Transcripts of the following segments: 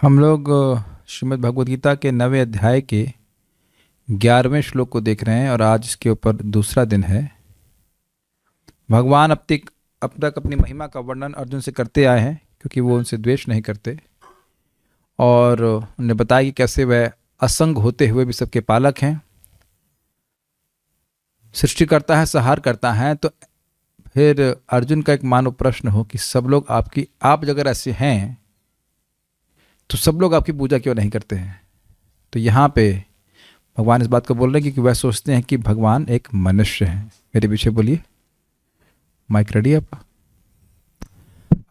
हम लोग श्रीमद् भगवद गीता के 9वें अध्याय के 11वें श्लोक को देख रहे हैं और आज इसके ऊपर दूसरा दिन है। भगवान अब तक अपनी महिमा का वर्णन अर्जुन से करते आए हैं क्योंकि वो उनसे द्वेष नहीं करते और उन्हें बताया कि कैसे वह असंग होते हुए भी सबके पालक हैं, सृष्टि करता है, संहार करता है। तो फिर अर्जुन का एक मानव प्रश्न हो कि सब लोग आप अगर ऐसे हैं तो सब लोग आपकी पूजा क्यों नहीं करते हैं। तो यहाँ पे भगवान इस बात को बोल रहे हैं क्योंकि वह सोचते हैं कि भगवान एक मनुष्य है। मेरे पीछे बोलिए, माइक रेडी आप।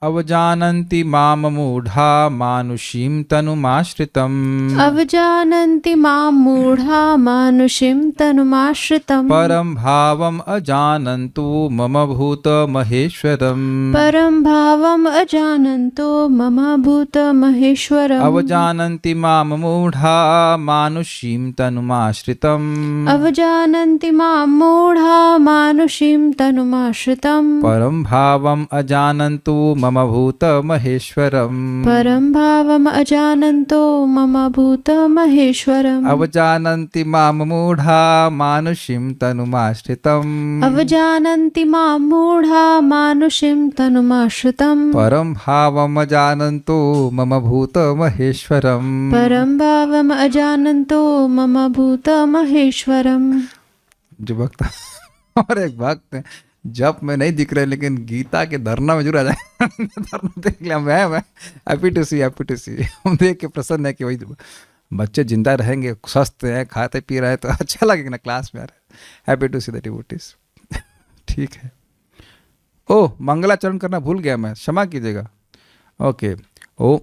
अवजानन्ति माम मूढ़ा मानुषीं तनुमाश्रितम्। अवजानन्ति मां मूढ़ा मानुषीं तनुमाश्रितम्। परं भावम् अजानन्तु मम भूत महेश्वरम्। परं भावम् अजानन्तो मम भूत महेश्वरम्। अवजानन्ति मां मूढ़ा मानुषीं तनुमाश्रितम्। अवजानन्ति मां मूढ़ा मानुषीं तनुमाश्रितम्। परं भावम् अजानन्तु मम भूत महेश्वरम्। परं भावम् अजानन्तो मम भूत महेश्वरम्। अवजानन्ति मां मूढ़ा मानुषीं तनुमाश्रितम्। अवजानन्ति मां मूढ़ा मानुषीं तनुमाश्रितम्। परं भावम् अजानन्तो मम भूत महेश्वरम्। परं भावम् अजानन्तो मम भूत महेश्वरम्। जो भक्त और एक भक्त है, जब मैं नहीं दिख रहे लेकिन गीता के धरना में जरूर आ जाए। धरना देख लिया मैं हैप्पी टू सी हम देख के प्रसन्न है कि वही बच्चे जिंदा रहेंगे, स्वस्थ हैं, खाते पी रहे हैं तो अच्छा लगेगा ना क्लास में। Happy to see the devotees. ठीक है। ओह, मंगलाचरण करना भूल गया मैं, क्षमा कीजिएगा। ओके। ओ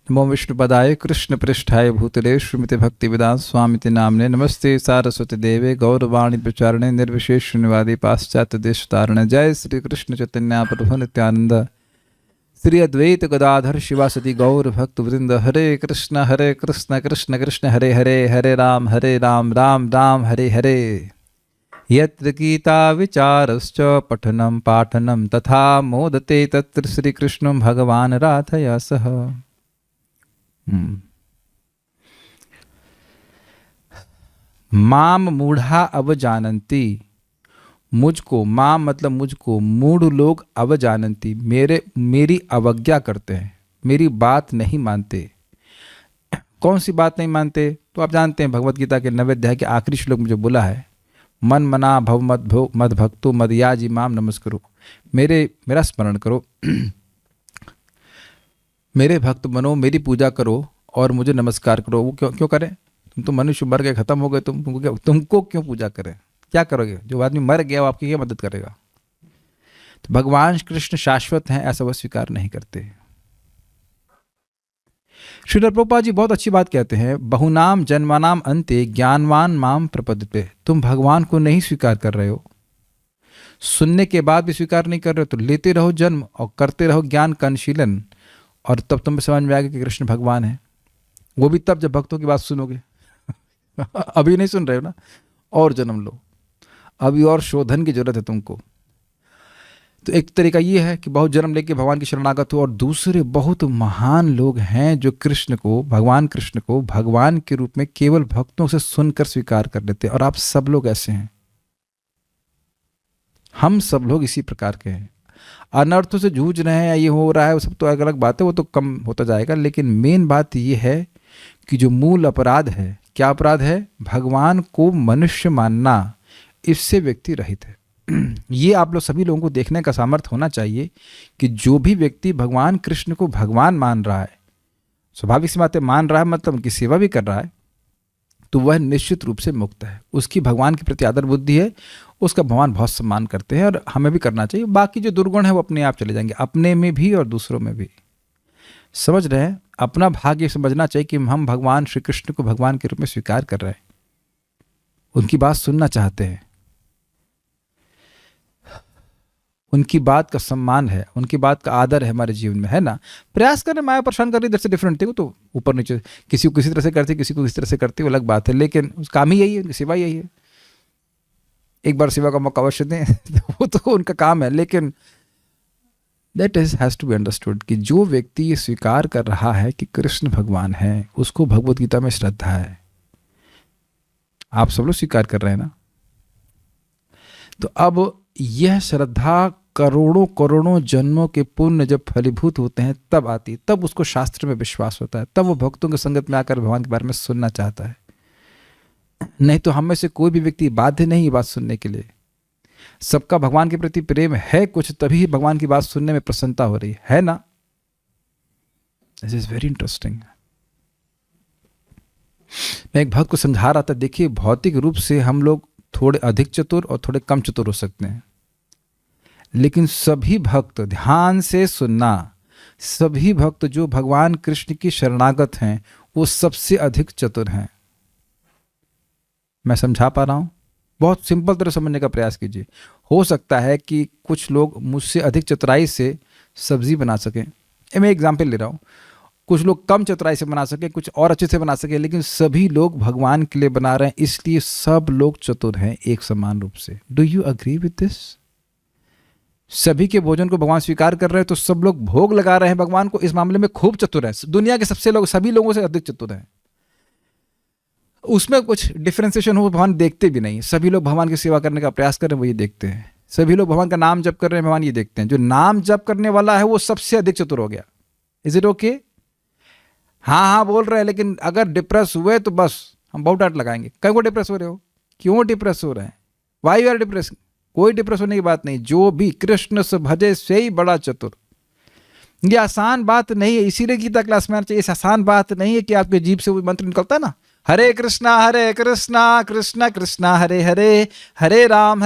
नमो विष्णुपदाय कृष्ण पृष्ठाय भूतले श्रीमते भक्ति वेदांत स्वामिति नामने नमस्ते सारस्वती देवे गौरवाणी प्रचारणे निर्विशेष शून्यवादी पाश्चात्य देश तारणे। जय श्री कृष्ण चैतन्य प्रभु नित्यानंद श्री अद्वैत गदाधर शिवासदि गौर भक्त वृंद। हरे कृष्ण कृष्ण कृष्ण हरे हरे, हरे राम राम राम हरे हरे। यत्र गीता विचारश्च पठनं पाठनं तथा मोदते तत्र श्री कृष्णं भगवान् राधया सह। माम मूढ़ा अवजानन्ति, मुझको, माम मतलब मुझको, मूढ़ लोग अवजानन्ति मेरी अवज्ञा करते हैं, मेरी बात नहीं मानते। कौन सी बात नहीं मानते? तो आप जानते हैं भगवत गीता के 9वें अध्याय के आखिरी श्लोक में जो बोला है, मन मना भव मद भक्तो मदयाजी माम नमस्करो। मेरा स्मरण करो, मेरे भक्त बनो, मेरी पूजा करो और मुझे नमस्कार करो। वो क्यों करें? तुम तो मनुष्य मर गए, खत्म हो गए, तुमको क्यों पूजा करें? क्या करोगे? जो आदमी मर गया वो आपकी क्या मदद करेगा? तो भगवान कृष्ण शाश्वत हैं ऐसा वह स्वीकार नहीं करते। श्रील प्रभुपाद जी बहुत अच्छी बात कहते हैं, बहुनाम जन्मानाम अंते ज्ञानवान माम प्रपद्यते। तुम भगवान को नहीं स्वीकार कर रहे हो, सुनने के बाद भी स्वीकार नहीं कर रहे हो, तो लेते रहो जन्म और करते रहो ज्ञान का अनुशीलन और तब तुम्हें समझ में आएगा कि कृष्ण भगवान है। वो भी तब जब भक्तों की बात सुनोगे। अभी नहीं सुन रहे हो ना, और जन्म लो, अभी और शोधन की जरूरत है तुमको। तो एक तरीका ये है कि बहुत जन्म लेके भगवान की शरणागत हो, और दूसरे बहुत महान लोग हैं जो भगवान कृष्ण को भगवान के रूप में केवल भक्तों से सुनकर स्वीकार कर लेते हैं। और आप सब लोग ऐसे हैं, हम सब लोग इसी प्रकार के हैं। अनर्थों से जूझ रहे हैं या ये हो रहा है वो सब तो अलग अलग बात है, वो तो कम होता जाएगा। लेकिन मेन बात ये है कि जो मूल अपराध है, क्या अपराध है? भगवान को मनुष्य मानना, इससे व्यक्ति रहित है। ये आप लोग सभी लोगों को देखने का सामर्थ्य होना चाहिए कि जो भी व्यक्ति भगवान कृष्ण को भगवान मान रहा है, स्वाभाविक सी बात है, मान रहा है मतलब उनकी सेवा भी कर रहा है, तो वह निश्चित रूप से मुक्त है। उसकी भगवान के प्रति आदर बुद्धि है, उसका भगवान बहुत सम्मान करते हैं और हमें भी करना चाहिए। बाकी जो दुर्गुण है वो अपने आप चले जाएंगे, अपने में भी और दूसरों में भी। समझ रहे हैं? अपना भाग्य समझना चाहिए कि हम भगवान श्री कृष्ण को भगवान के रूप में स्वीकार कर रहे हैं, उनकी बात सुनना चाहते हैं, उनकी बात का सम्मान है, उनकी बात का आदर है हमारे जीवन में, है ना। प्रयास करें, माया परेशान कर रही, दैट्स डिफरेंट थिंग। तो ऊपर नीचे किसी को किसी तरह से करती, किसी को किसी तरह से करती, वो अलग बात है, लेकिन काम ही यही है, उनकी सेवा यही है। एक बार सेवा का मौका अवश्य दें। वो तो उनका काम है, लेकिन that is has to be understood कि जो व्यक्ति ये स्वीकार कर रहा है कि कृष्ण भगवान है, उसको भगवत गीता में श्रद्धा है। आप सब लोग स्वीकार कर रहे हैं ना? तो अब यह श्रद्धा करोड़ों करोड़ों जन्मों के पुण्य जब फलीभूत होते हैं तब आती, तब उसको शास्त्र में विश्वास होता है, तब वो भक्तों की संगत में आकर भगवान के बारे में सुनना चाहता है। नहीं तो हम में से कोई भी व्यक्ति बाध्य नहीं बात सुनने के लिए। सबका भगवान के प्रति प्रेम है कुछ, तभी भगवान की बात सुनने में प्रसन्नता हो रही है ना? This is very interesting. मैं एक भक्त को समझा रहा था, देखिए भौतिक रूप से हम लोग थोड़े अधिक चतुर और थोड़े कम चतुर हो सकते हैं, लेकिन सभी भक्त, ध्यान से सुनना, सभी भक्त जो भगवान कृष्ण की शरणागत हैं वो सबसे अधिक चतुर हैं। मैं समझा पा रहा हूं? बहुत सिंपल तरह समझने का प्रयास कीजिए। हो सकता है कि कुछ लोग मुझसे अधिक चतुराई से सब्जी बना सकें, मैं एग्जाम्पल ले रहा हूँ, कुछ लोग कम चतुराई से बना सके, कुछ और अच्छे से बना सके, लेकिन सभी लोग भगवान के लिए बना रहे हैं, इसलिए सब लोग चतुर हैं एक समान रूप से। Do you agree with this? सभी के भोजन को भगवान स्वीकार कर रहे हैं तो सब लोग भोग लगा रहे हैं भगवान को, इस मामले में खूब चतुर है। दुनिया के सबसे लोग, सभी लोगों से अधिक चतुर हैं। उसमें कुछ डिफरेंशिएशन हो भगवान देखते भी नहीं। सभी लोग भगवान की सेवा करने का प्रयास कर रहे हैं, वो ये देखते हैं। सभी लोग भगवान का नाम जप कर रहे हैं, भगवान ये देखते हैं। जो नाम जप करने वाला है वो सबसे अधिक चतुर हो गया। Is it okay? हाँ हाँ बोल रहे हैं, लेकिन अगर डिप्रेस हुए तो बस हम बहुत डांट लगाएंगे। कहीं को डिप्रेस हो रहे हो? क्यों डिप्रेस हो रहे हैं? Why you are depress? कोई डिप्रेस होने की बात नहीं। जो भी कृष्ण से भजे से ही बड़ा चतुर। ये आसान बात नहीं है, इसीलिए गीता क्लास में आना चाहिए। इस आसान बात नहीं है कि आपके जीभ से वो मंत्र निकलता है ना, हरे कृष्णा कृष्णा कृष्णा हरे हरे, हरे राम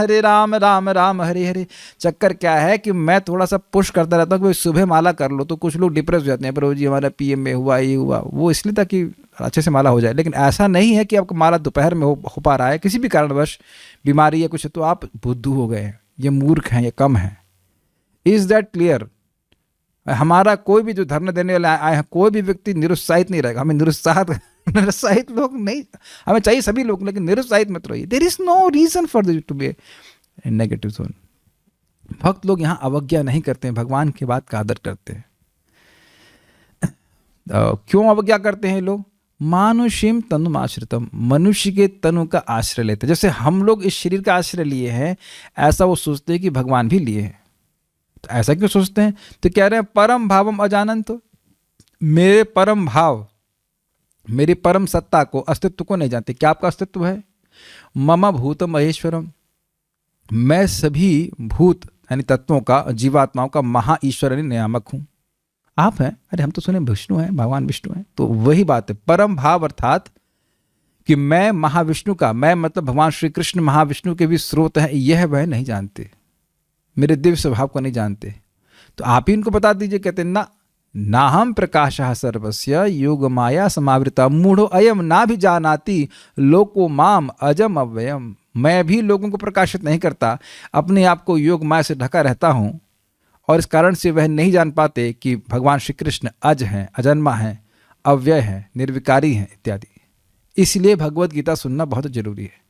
राम राम हरे हरे। चक्कर क्या है कि मैं थोड़ा सा पुश करता रहता हूँ कि सुबह माला कर लो, तो कुछ लोग डिप्रेस हो जाते हैं, प्रभु जी हमारा पीएम में हुआ, ये हुआ, वो इसलिए ताकि अच्छे से माला हो जाए। लेकिन ऐसा नहीं है कि आपको माला दोपहर में हो पा रहा है, किसी भी कारणवश बीमारी या कुछ है, तो आप बुद्धू हो गए हैं, ये मूर्ख हैं, ये कम है। Is that clear? हमारा कोई भी जो धरना देने वाले आए हैं, कोई भी व्यक्ति निरुत्साहित नहीं रहेगा। हमें निरुत्साहित लोग नहीं, हमें चाहिए सभी लोग, लेकिन निरुत्साहित मत रहिए। There is no reason for this to be negative zone. भक्त लोग यहाँ अवज्ञा नहीं करते हैं, भगवान की बात का आदर करते हैं। क्यों अवज्ञा करते हैं लोग? मानुषिम तनु आश्रितम, मनुष्य के तनु का आश्रय लेते हैं। जैसे हम लोग इस शरीर का आश्रय लिए हैं, ऐसा वो सोचते हैं कि भगवान भी लिए हैं। तो ऐसा क्यों सोचते हैं? तो कह रहे हैं परम भावम अजानन्तो, मेरे परम भाव, मेरी परम सत्ता को, अस्तित्व को नहीं जानते। क्या आपका अस्तित्व है? मम भूत महेश्वरम, मैं सभी भूत यानी तत्वों का, जीवात्माओं का महा ईश्वर यानी नियामक हूं। आप हैं? अरे हम तो सुने विष्णु हैं, भगवान विष्णु हैं। तो वही बात है, परम भाव अर्थात कि मैं महाविष्णु का, मैं मतलब भगवान श्री कृष्ण महाविष्णु के भी स्रोत हैं, यह वह नहीं जानते, मेरे दिव्य स्वभाव को नहीं जानते। तो आप ही इनको बता दीजिए। कहते ना, नाहम प्रकाशः सर्वस्य योग माया समावृता मूढ़ो अयम ना भी जानाति लोको माम अजम अव्ययम। मैं भी लोगों को प्रकाशित नहीं करता, अपने आप को योग माया से ढका रहता हूं, और इस कारण से वह नहीं जान पाते कि भगवान श्री कृष्ण अज हैं, अजन्मा हैं, अव्यय हैं, निर्विकारी हैं इत्यादि। इसलिए भगवत गीता सुनना बहुत जरूरी है।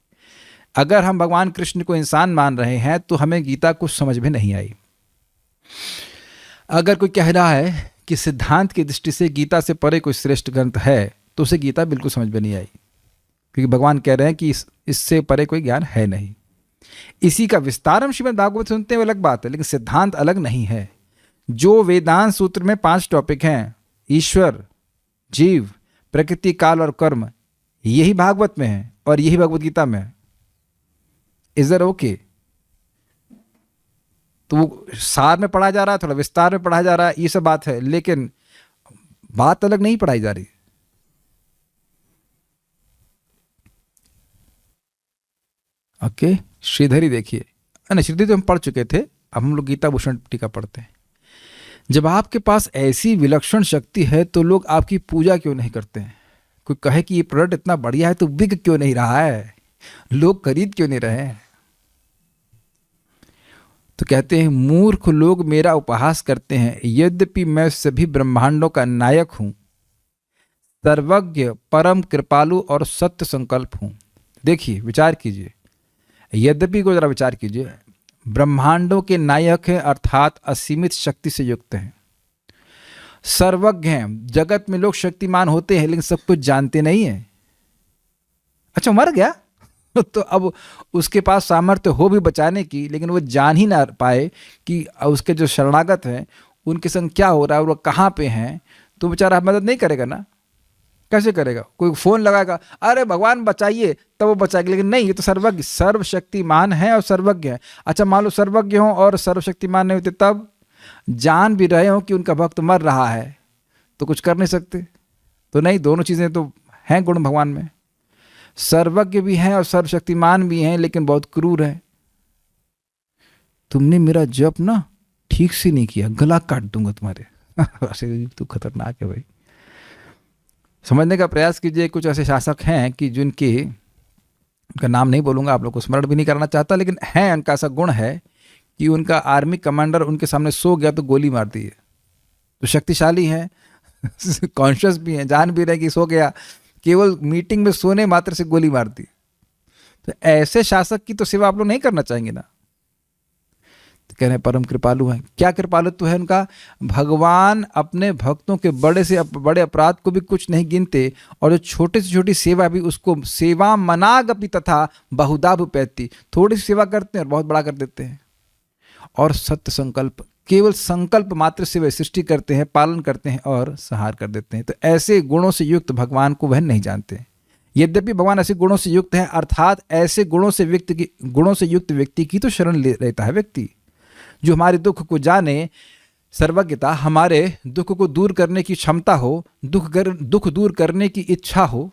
अगर हम भगवान कृष्ण को इंसान मान रहे हैं तो हमें गीता कुछ समझ में नहीं आई। अगर कोई कह रहा है कि सिद्धांत की दृष्टि से गीता से परे कोई श्रेष्ठ ग्रंथ है, तो उसे गीता बिल्कुल समझ में नहीं आई, क्योंकि भगवान कह रहे हैं कि इससे परे कोई ज्ञान है नहीं। इसी का विस्तार हम श्रीमद् भागवत सुनते हैं, वो अलग बात है, लेकिन सिद्धांत अलग नहीं है। जो वेदांत सूत्र में 5 टॉपिक हैं, ईश्वर, जीव, प्रकृति, काल और कर्म, यही भागवत में है और यही भगवत गीता में है। Is that okay? तो वो सार में पढ़ा जा रहा है, थोड़ा विस्तार में पढ़ा जा रहा है, ये सब बात है, लेकिन बात अलग नहीं पढ़ाई जा रही। ओके, श्रीधरी देखिए, ना श्रीधरी तो हम पढ़ चुके थे, अब हम लोग गीता भूषण टीका पढ़ते हैं। जब आपके पास ऐसी विलक्षण शक्ति है तो लोग आपकी पूजा क्यों नहीं करते हैं? कोई कहे कि ये प्रोडक्ट इतना बढ़िया है तो बिक क्यों नहीं रहा है, लोग खरीद क्यों नहीं रहे हैं? तो कहते हैं मूर्ख लोग मेरा उपहास करते हैं, यद्यपि मैं सभी ब्रह्मांडों का नायक हूं, सर्वज्ञ, परम कृपालु और सत्य संकल्प हूं। देखिए, विचार कीजिए, यद्यपि को जरा विचार कीजिए। ब्रह्मांडों के नायक हैं, अर्थात असीमित शक्ति से युक्त हैं, सर्वज्ञ हैं। जगत में लोग शक्तिमान होते हैं लेकिन सब कुछ जानते नहीं हैं। अच्छा, मर गया तो अब उसके पास सामर्थ्य हो भी बचाने की, लेकिन वो जान ही ना पाए कि उसके जो शरणागत हैं उनके संग क्या हो रहा है और वो कहाँ पे हैं, तो बेचारा मदद नहीं करेगा ना। कैसे करेगा? कोई फोन लगाएगा, अरे भगवान बचाइए, तब वो बचाएगा। लेकिन नहीं, ये तो सर्वज्ञ सर्वशक्तिमान है और सर्वज्ञ है। अच्छा, मान लो सर्वज्ञ हो और सर्वशक्तिमान नहीं होते, तब जान भी रहे हो कि उनका भक्त मर रहा है तो कुछ कर नहीं सकते। तो नहीं, दोनों चीज़ें तो हैं गुण भगवान में, सर्वज्ञ भी हैं और सर्वशक्तिमान भी हैं, लेकिन बहुत क्रूर है। तुमने मेरा जप ना ठीक से नहीं किया, गला काट दूंगा तुम्हारे। तो खतरनाक है भाई। समझने का प्रयास कीजिए। कुछ ऐसे शासक हैं कि जिनके, उनका नाम नहीं बोलूंगा, आप लोग को स्मरण भी नहीं कराना चाहता, लेकिन है, उनका ऐसा गुण है कि उनका आर्मी कमांडर उनके सामने सो गया तो गोली मार दी है। तो शक्तिशाली हैं, कॉन्शियस भी हैं, जान भी रहे कि सो गया, केवल मीटिंग में सोने मात्र से गोली मार दी। तो ऐसे शासक की तो सेवा आप लोग नहीं करना चाहेंगे ना। तो कह रहे हैं परम कृपालु हैं। क्या कृपालुत्व है उनका? भगवान अपने भक्तों के बड़े से बड़े अपराध को भी कुछ नहीं गिनते, और जो छोटी से छोटी सेवा भी उसको सेवा मनागपि तथा बहुधा पैती, थोड़ी सी सेवा करते हैं और बहुत बड़ा कर देते हैं। और सत्य संकल्प, केवल संकल्प मात्र से वे सृष्टि करते हैं, पालन करते हैं और संहार कर देते हैं। तो ऐसे गुणों से युक्त भगवान को वह नहीं जानते। यद्यपि भगवान ऐसे गुणों से युक्त है, अर्थात ऐसे गुणों से युक्त व्यक्ति की तो शरण ले लेता है व्यक्ति, जो हमारे दुख को जाने, सर्वज्ञता, हमारे दुख को दूर करने की क्षमता हो, दुख दूर करने की इच्छा हो,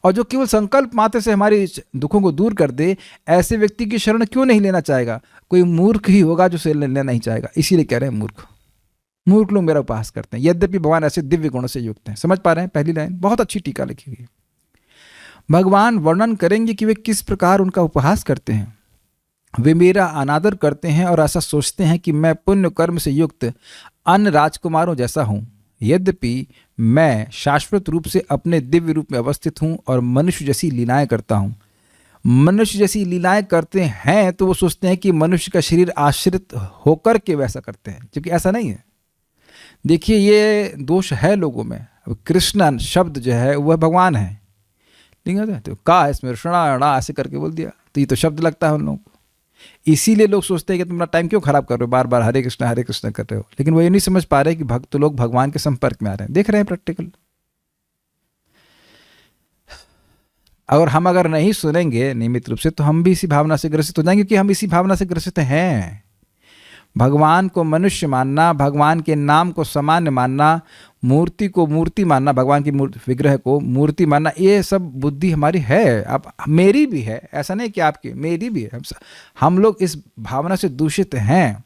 और जो केवल संकल्प मात्र से हमारी दुखों को दूर कर दे। ऐसे व्यक्ति की शरण क्यों नहीं लेना चाहेगा? कोई मूर्ख ही होगा जो से लेना नहीं चाहेगा। इसीलिए कह रहे हैं मूर्ख लोग मेरा उपहास करते हैं, यद्यपि भगवान ऐसे दिव्य गुणों से युक्त हैं। समझ पा रहे हैं? पहली लाइन बहुत अच्छी टीका लिखी गई। भगवान वर्णन करेंगे कि वे किस प्रकार उनका उपहास करते हैं। वे मेरा अनादर करते हैं और ऐसा सोचते हैं कि मैं पुण्य कर्म से युक्त अन्य राजकुमारों जैसा हूं, यद्यपि मैं शाश्वत रूप से अपने दिव्य रूप में अवस्थित हूं और मनुष्य जैसी लीलाएं करता हूं। मनुष्य जैसी लीलाएं करते हैं तो वो सोचते हैं कि मनुष्य का शरीर आश्रित होकर के वैसा करते हैं, जबकि ऐसा नहीं है। देखिए, ये दोष है लोगों में। अब कृष्ण शब्द जो है वह भगवान है, तो का इसमें ऋणा ऐसे करके बोल दिया, तो ये तो शब्द लगता है उन लोगों को। इसीलिए लोग सोचते हैं कि तुम अपना टाइम क्यों खराब कर रहे हो, बार बार हरे कृष्ण कर रहे हो। लेकिन वो ये नहीं समझ पा रहे कि भक्त लोग भगवान के संपर्क में आ रहे हैं। देख रहे हैं प्रैक्टिकल। अगर नहीं सुनेंगे नियमित रूप से, तो हम भी इसी भावना से ग्रसित हो जाएंगे कि हम इसी भावना से ग्रसित हैं। भगवान को मनुष्य मानना, भगवान के नाम को सामान्य मानना, मूर्ति को मूर्ति मानना, भगवान की विग्रह को मूर्ति मानना, ये सब बुद्धि हमारी है। अब मेरी भी है, ऐसा नहीं कि आपकी, मेरी भी है। हम लोग इस भावना से दूषित हैं।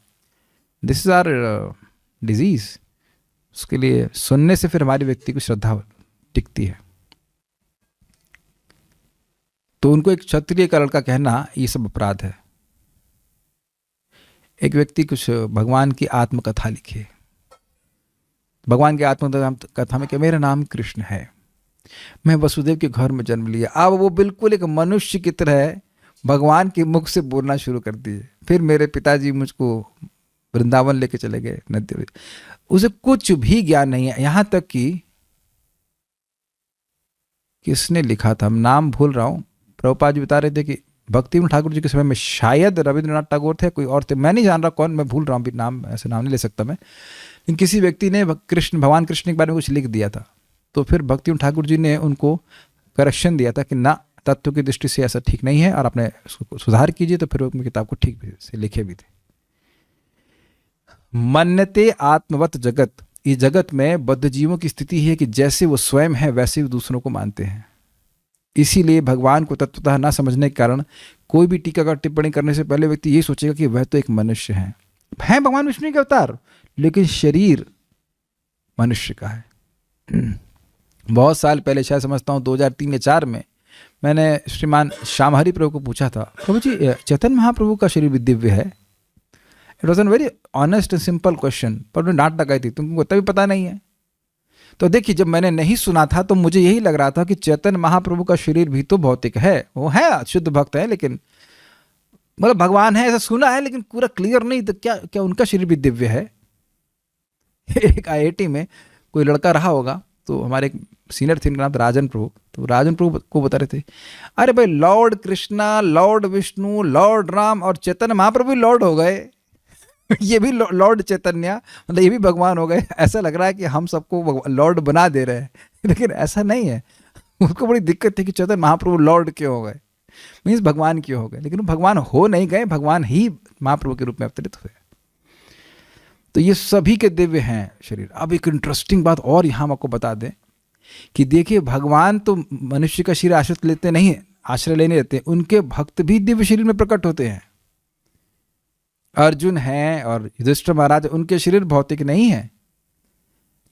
This is our disease. उसके लिए सुनने से फिर हमारी व्यक्ति को श्रद्धा टिकती है। तो उनको एक क्षत्रिय का लड़का कहना ये सब अपराध है। एक व्यक्ति कुछ भगवान की आत्मकथा लिखे। भगवान की आत्मकथा में कि मेरा नाम कृष्ण है, मैं वसुदेव के घर में जन्म लिया। अब वो बिल्कुल एक मनुष्य की तरह भगवान के मुख से बोलना शुरू कर दिए। फिर मेरे पिताजी मुझको वृंदावन लेके चले गए, नदी। उसे कुछ भी ज्ञान नहीं है। यहां तक कि किसने लिखा था, नाम भूल रहा हूं, प्रभुपाद जी बता रहे थे कि भक्तिविनोद ठाकुर जी के समय में शायद रविंद्रनाथ टैगोर थे, कोई और थे, मैं नहीं जान रहा कौन, मैं भूल रहा हूँ नाम, ऐसे नाम नहीं ले सकता मैं। लेकिन किसी व्यक्ति ने भगवान कृष्ण के बारे में कुछ लिख दिया था, तो फिर भक्तिविनोद ठाकुर जी ने उनको करेक्शन दिया था कि ना, तत्व की दृष्टि से ऐसा ठीक नहीं है और आपने उसको सुधार कीजिए। तो फिर वो किताब को ठीक से लिखे भी थे। मन्यते आत्मवत जगत, इस जगत में बद्ध जीवों की स्थिति है कि जैसे वो स्वयं है वैसे ही दूसरों को मानते हैं। इसीलिए भगवान को तत्वतः न समझने के कारण कोई भी टीका का टिप्पणी करने से पहले व्यक्ति ये सोचेगा कि वह तो एक मनुष्य है भगवान विष्णु के अवतार, लेकिन शरीर मनुष्य का है। बहुत साल पहले, शायद समझता हूँ 2003 या 2004 में, मैंने श्रीमान श्यामहरि प्रभु को पूछा था, प्रभु जी चैतन्य महाप्रभु का शरीर भी दिव्य है? It was an very honest and simple question, पर उन्होंने डांट लगाई थी, तुमको तभी पता नहीं है। तो देखिए, जब मैंने नहीं सुना था तो मुझे यही लग रहा था कि चैतन्य महाप्रभु का शरीर भी तो भौतिक है, वो है शुद्ध भक्त है, लेकिन मतलब भगवान है ऐसा सुना है लेकिन पूरा क्लियर नहीं, तो क्या क्या उनका शरीर भी दिव्य है? एक आईआईटी में कोई लड़का रहा होगा, तो हमारे एक सीनियर थे, उनका नाम था राजन प्रभु, तो राजन प्रभु को बता रहे थे, अरे भाई Lord Krishna, Lord Vishnu, Lord Ram और चैतन्य महाप्रभु भी लॉर्ड हो गए। ये भी लॉर्ड चैतन्य, मतलब ये भी भगवान हो गए। ऐसा लग रहा है कि हम सबको लॉर्ड बना दे रहे हैं, लेकिन ऐसा नहीं है। उनको बड़ी दिक्कत थी कि चैतन्य महाप्रभु लॉर्ड क्यों हो गए, मीन्स भगवान क्यों हो गए, लेकिन वो भगवान हो नहीं गए, भगवान ही महाप्रभु के रूप में अवतरित हुए। तो ये सभी के दिव्य हैं शरीर। अब एक इंटरेस्टिंग बात और यहाँ हम आपको बता दें कि देखिए, भगवान तो मनुष्य का शरीर आश्रय लेते नहीं, आश्रय लेने देते, उनके भक्त भी दिव्य शरीर में प्रकट होते हैं। अर्जुन हैं और युधिष्ठिर महाराज, उनके शरीर भौतिक नहीं है,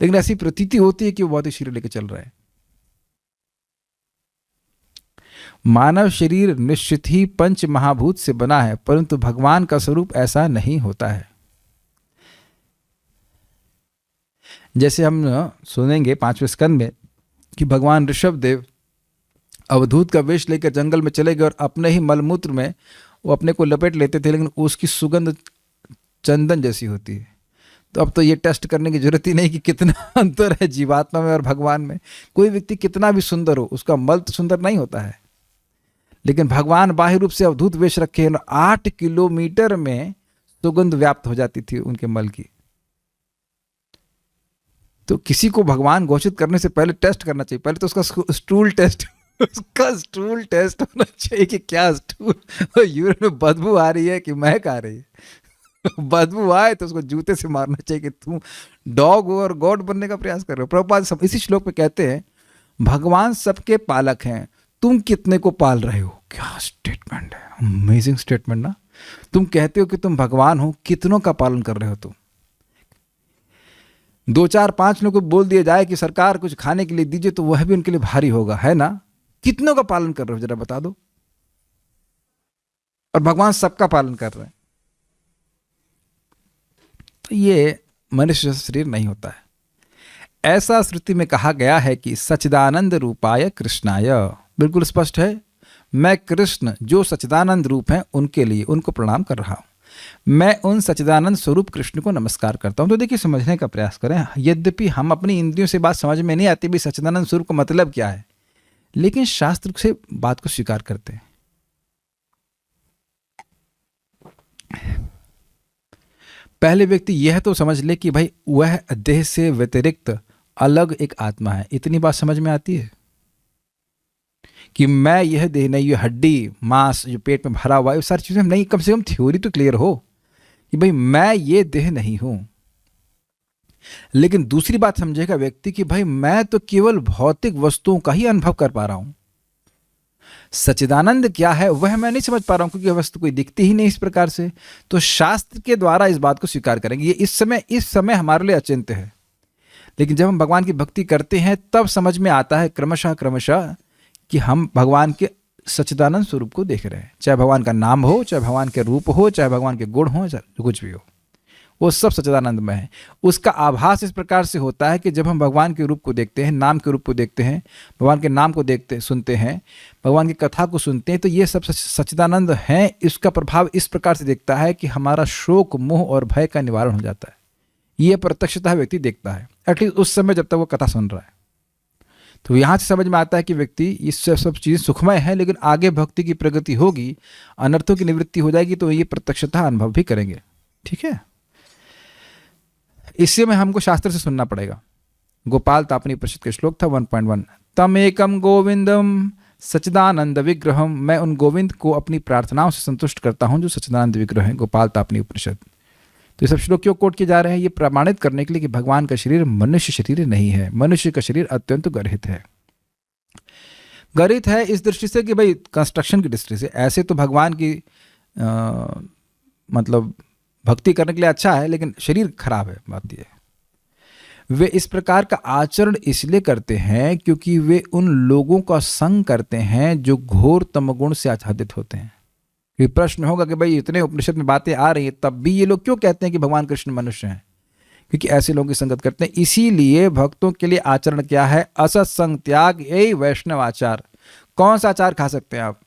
लेकिन ऐसी प्रतीति होती है कि वो भौतिक शरीर लेकर चल रहे हैं। मानव शरीर निश्चित ही पंच महाभूत से बना है, परंतु भगवान का स्वरूप ऐसा नहीं होता है। जैसे हम सुनेंगे 5वें स्कंद में कि भगवान ऋषभदेव अवधूत का वेश लेकर जंगल में चले गए और अपने ही मलमूत्र में वो अपने को लपेट लेते थे, लेकिन उसकी सुगंध चंदन जैसी होती है। तो अब तो ये टेस्ट करने की जरूरत ही नहीं कि कितना अंतर है जीवात्मा में और भगवान में। कोई व्यक्ति कितना भी सुंदर हो, उसका मल तो सुंदर नहीं होता है, लेकिन भगवान बाह्य रूप से अवधूत वेश रखे, 8 किलोमीटर में सुगंध व्याप्त हो जाती थी उनके मल की। तो किसी को भगवान घोषित करने से पहले टेस्ट करना चाहिए, पहले तो उसका स्टूल टेस्ट होना चाहिए कि क्या स्टूल यूरिन में बदबू आ रही है कि महक आ रही है। बदबू आए तो उसको जूते से मारना चाहिए कि तुम डॉग और गॉड बनने का प्रयास कर रहे हो। प्रभुपाद इसी श्लोक में कहते हैं, भगवान सबके पालक हैं, तुम कितने को पाल रहे हो। क्या स्टेटमेंट है, अमेजिंग स्टेटमेंट ना। तुम कहते हो कि तुम भगवान हो, कितनों का पालन कर रहे हो तुम। 2 4 5 लोगों को बोल दिया जाए कि सरकार कुछ खाने के लिए दीजिए, तो वह भी उनके लिए भारी होगा, है ना। कितनों का पालन कर रहे हो जरा बता दो। और भगवान सबका पालन कर रहे हैं। तो ये मनुष्य शरीर नहीं होता है। ऐसा श्रुति में कहा गया है कि सच्चिदानंद रूपाय कृष्णाय, बिल्कुल स्पष्ट है, मैं कृष्ण जो सच्चिदानंद रूप हैं उनके लिए उनको प्रणाम कर रहा हूं। मैं उन सच्चिदानंद स्वरूप कृष्ण को नमस्कार करता हूं। तो देखिए, समझने का प्रयास करें। यद्यपि हम अपनी इंद्रियों से बात समझ में नहीं आती भी सच्चिदानंद स्वरूप का मतलब क्या है, लेकिन शास्त्र से बात को स्वीकार करते हैं। पहले व्यक्ति यह तो समझ ले कि भाई वह देह से व्यतिरिक्त अलग एक आत्मा है। इतनी बात समझ में आती है कि मैं यह देह नहीं, ये हड्डी मांस जो पेट में भरा हुआ है, सारी चीजें नहीं, कम से कम थ्योरी तो क्लियर हो कि भाई मैं ये देह नहीं हूं। लेकिन दूसरी बात समझेगा व्यक्ति कि भाई मैं तो केवल भौतिक वस्तुओं का ही अनुभव कर पा रहा हूं। सच्चिदानंद क्या है वह मैं नहीं समझ पा रहा हूं, क्योंकि वस्तु कोई दिखती ही नहीं इस प्रकार से। तो शास्त्र के द्वारा इस बात को स्वीकार करेंगे। ये इस समय हमारे लिए अचिंत्य है, लेकिन जब हम भगवान की भक्ति करते हैं तब समझ में आता है क्रमशः कि हम भगवान के सच्चिदानंद स्वरूप को देख रहे हैं। चाहे भगवान का नाम हो, चाहे भगवान के रूप हो, चाहे भगवान के गुण हो, चाहे कुछ भी हो, वो सब सच्चिदानंद में है। उसका आभास इस प्रकार से होता है कि जब हम भगवान के रूप को देखते हैं, नाम के रूप को देखते हैं, भगवान के नाम को देखते सुनते हैं, भगवान की कथा को सुनते हैं, तो ये सब सच्चिदानंद हैं। इसका प्रभाव इस प्रकार से दिखता है कि हमारा शोक, मोह और भय का निवारण हो जाता है। ये प्रत्यक्षतः व्यक्ति देखता है, एटलीस्ट उस समय जब तक वो कथा सुन रहा है। तो यहाँ से समझ में आता है कि व्यक्ति इससे सब चीज़ें सुखमय है, लेकिन आगे भक्ति की प्रगति होगी, अनर्थों की निवृत्ति हो जाएगी, तो ये प्रत्यक्षतः अनुभव भी करेंगे। ठीक है, इससे में हमको शास्त्र से सुनना पड़ेगा। गोपाल तापनी उपनिषद के श्लोक था 1.1, तम एकम गोविंदम सच्चिदानंद विग्रहम, मैं उन गोविंद को अपनी प्रार्थनाओं से संतुष्ट करता हूं जो सच्चिदानंद विग्रह है। गोपाल तापनी उपनिषद। तो ये सब श्लोक क्यों कोट किए जा रहे हैं? ये प्रमाणित करने के लिए कि भगवान का शरीर मनुष्य शरीर नहीं है। मनुष्य का शरीर अत्यंत गर्हित है। गर्हित है इस दृष्टि से कि भाई कंस्ट्रक्शन की दृष्टि से ऐसे तो भगवान की मतलब भक्ति करने के लिए अच्छा है, लेकिन शरीर खराब है। बात यह है वे इस प्रकार का आचरण इसलिए करते हैं क्योंकि वे उन लोगों का संग करते हैं जो घोर तमगुण से आच्छादित होते हैं। ये प्रश्न होगा कि भाई इतने उपनिषद में बातें आ रही हैं, तब भी ये लोग क्यों कहते हैं कि भगवान कृष्ण मनुष्य हैं? क्योंकि ऐसे लोगों की संगत करते हैं। इसीलिए भक्तों के लिए आचरण क्या है? असत्संग त्याग, यही वैष्णव आचार। कौन सा आचार खा सकते हैं आप?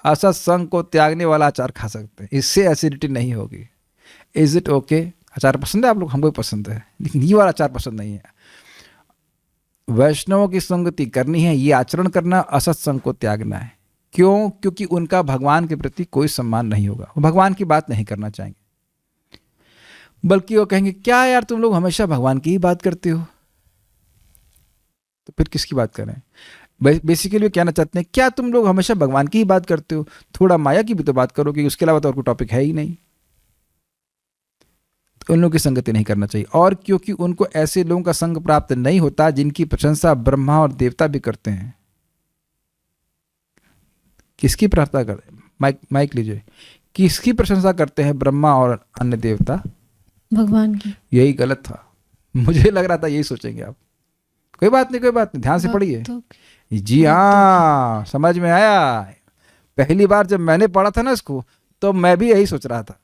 असत संग को त्यागने वाला अचार खा सकते हैं, इससे एसिडिटी नहीं होगी। Is it okay? अचार पसंद है आप लोग? हमको भी पसंद है, लेकिन ये वाला अचार पसंद नहीं है। वैष्णवों की संगति करनी है, ये आचरण करना, असत संग को त्यागना है। क्यों? क्योंकि उनका भगवान के प्रति कोई सम्मान नहीं होगा, वो भगवान की बात नहीं करना चाहेंगे, बल्कि वो कहेंगे क्या यार तुम लोग हमेशा भगवान की ही बात करते हो, तो फिर किसकी बात कर रहे हैं? बेसिकली वो कहना चाहते हैं क्या तुम लोग हमेशा भगवान की ही बात करते हो, थोड़ा माया की भी तो बात करो, कि उसके अलावा तो और कोई टॉपिक है ही नहीं। तो उन लोगों की संगति नहीं करना चाहिए। और क्योंकि उनको ऐसे लोगों का संग प्राप्त नहीं होता जिनकी प्रशंसा ब्रह्मा और देवता भी करते हैं। किसकी प्रार्थना करते हैं? माइक लीजिए। किसकी प्रशंसा करते हैं ब्रह्मा और अन्य देवता? भगवान की। यही गलत था, मुझे लग रहा था यही सोचेंगे आप। कोई बात नहीं, कोई बात नहीं, ध्यान से पढ़िए। जी हाँ, समझ में आया। पहली बार जब मैंने पढ़ा था ना इसको, तो मैं भी यही सोच रहा था।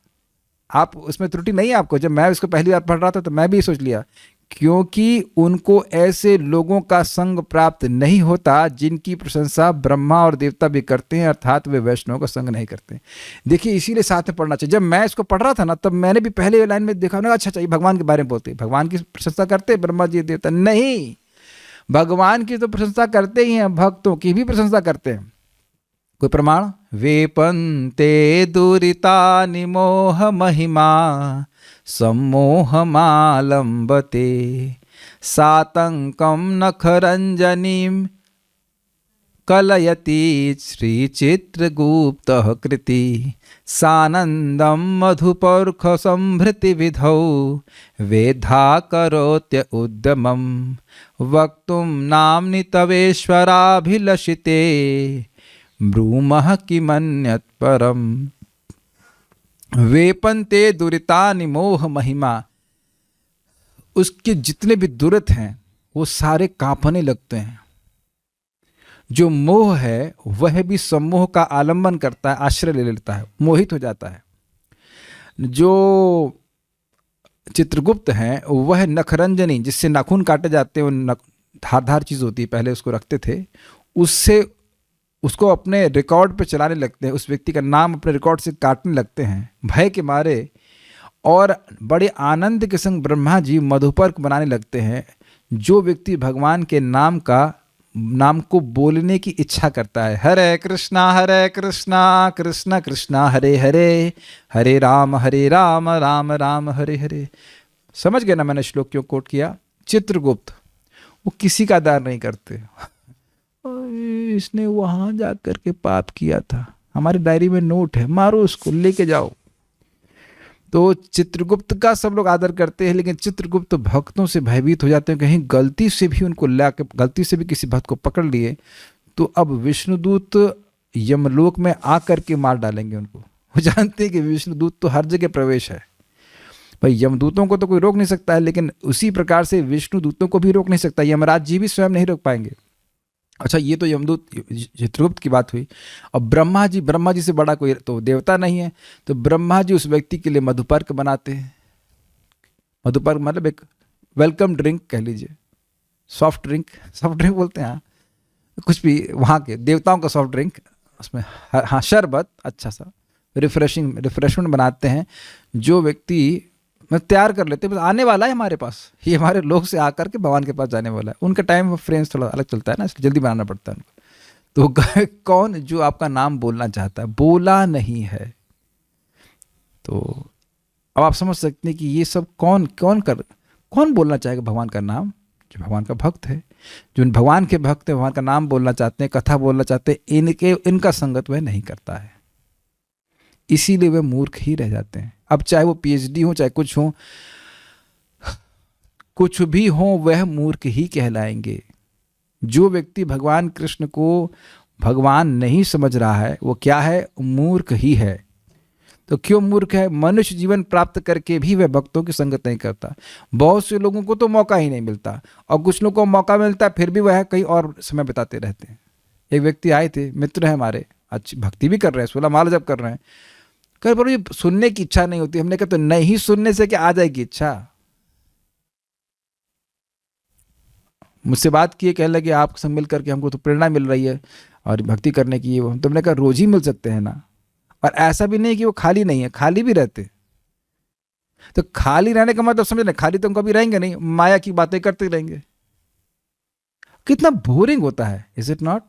आप उसमें त्रुटि नहीं है आपको। जब मैं इसको पहली बार पढ़ रहा था तो मैं भी सोच लिया, क्योंकि उनको ऐसे लोगों का संग प्राप्त नहीं होता जिनकी प्रशंसा ब्रह्मा और देवता भी करते हैं, अर्थात वे वैष्णव का संग नहीं करते। देखिए, इसीलिए साथ में पढ़ना चाहिए। जब मैं इसको पढ़ रहा था ना, तब मैंने भी पहले लाइन में देखा ना, अच्छा ये भगवान के बारे में बोलते हैं, भगवान की प्रशंसा करते हैं ब्रह्मा जी देवता? नहीं, भगवान की तो प्रशंसा करते ही हैं, भक्तों की भी प्रशंसा करते हैं। कोई प्रमाण? वेपन्ते दुरिता निमोह महिमा सम्मोहमालंबते सातंकम नखरंजनीम कलयति श्रीचित्रगुप्तः कृति सानंदम मधुपर्ख संभृति विधौ वेद्धा करोत्य उद्यमं वक्तुं नाम्नि तवेश्वराभिलषिते ब्रूमः किमन्यत् परम्। वेपन्ते दुरिता निमोह महिमा, उसके जितने भी दुरित हैं वो सारे कांपने लगते हैं। जो मोह है वह भी सम्मोह का आलंबन करता है, आश्रय ले लेता है, मोहित हो जाता है। जो चित्रगुप्त हैं वह नखरंजनी, जिससे नाखून काटे जाते हैं, वो धारदार चीज़ होती है, पहले उसको रखते थे, उससे उसको अपने रिकॉर्ड पे चलाने लगते हैं, उस व्यक्ति का नाम अपने रिकॉर्ड से काटने लगते हैं भय के मारे, और बड़े आनंद के संग ब्रह्मा जी मधुपर्क बनाने लगते हैं। जो व्यक्ति भगवान के नाम को बोलने की इच्छा करता है, हरे कृष्णा कृष्ण कृष्णा हरे हरे, हरे राम राम राम हरे हरे। समझ गए ना मैंने श्लोक क्यों कोट किया? चित्रगुप्त वो किसी का आदर नहीं करते। इसने वहां जाकर के पाप किया था, हमारी डायरी में नोट है, मारो उसको, लेके जाओ। तो चित्रगुप्त का सब लोग आदर करते हैं, लेकिन चित्रगुप्त भक्तों से भयभीत हो जाते हैं, कहीं गलती से भी उनको लाके, गलती से भी किसी भक्त को पकड़ लिए तो अब विष्णुदूत यमलोक में आकर के मार डालेंगे उनको। वो जानते हैं कि विष्णुदूत तो हर जगह प्रवेश है भाई। यमदूतों को तो कोई रोक नहीं सकता है, लेकिन उसी प्रकार से विष्णुदूतों को भी रोक नहीं सकता, यमराज जी भी स्वयं नहीं रोक पाएंगे। अच्छा, ये तो यमदूत चित्रगुप्त की बात हुई। अब ब्रह्मा जी से बड़ा कोई तो देवता नहीं है, तो ब्रह्मा जी उस व्यक्ति के लिए मधुपर्क बनाते हैं। मधुपर्क मतलब एक वेलकम ड्रिंक कह लीजिए, सॉफ्ट ड्रिंक बोलते हैं, हाँ, कुछ भी वहाँ के देवताओं का सॉफ्ट ड्रिंक, उसमें हाँ शरबत, अच्छा सा रिफ्रेशमेंट बनाते हैं। जो व्यक्ति तैयार कर लेते हैं, बस आने वाला है हमारे पास, ये हमारे लोग से आकर के भगवान के पास जाने वाला है। उनका टाइम फ्रेंड्स थोड़ा अलग चलता है ना, इसलिए जल्दी बनाना पड़ता है उनको। तो कौन जो आपका नाम बोलना चाहता है, बोला नहीं है, तो अब आप समझ सकते हैं कि ये सब कौन बोलना चाहेगा भगवान का नाम? जो भगवान का भक्त है, जो भगवान के भक्त है, भगवान का नाम बोलना चाहते हैं, कथा बोलना चाहते हैं, इनका संगत वह नहीं करता है, इसीलिए वे मूर्ख ही रह जाते हैं। अब चाहे वो पीएचडी हो, चाहे कुछ भी हो, वह मूर्ख ही कहलाएंगे। जो व्यक्ति भगवान कृष्ण को भगवान नहीं समझ रहा है, वो क्या है? मूर्ख ही है। तो क्यों मूर्ख है? मनुष्य जीवन प्राप्त करके भी वह भक्तों की संगत नहीं करता। बहुत से लोगों को तो मौका ही नहीं मिलता, और कुछ लोगों को मौका मिलता है फिर भी वह कहीं और समय बिताते रहते हैं। एक व्यक्ति आए थे, मित्र है हमारे, अच्छी भक्ति भी कर रहे हैं, 16 माला जप कर रहे हैं, पर ये सुनने की इच्छा नहीं होती। हमने कहा तो नहीं सुनने से क्या आ जाएगी इच्छा? मुझसे बात किए, कहने लगे आपके संग मिल करके हमको तो प्रेरणा मिल रही है, और भक्ति करने की वो तुमने कहा रोज ही मिल सकते हैं ना। और ऐसा भी नहीं कि वो खाली नहीं है, खाली भी रहते। तो खाली रहने का मतलब समझ ना, खाली तुम कभी रहेंगे नहीं, माया की बातें करते रहेंगे, कितना बोरिंग होता है, इज इट नॉट?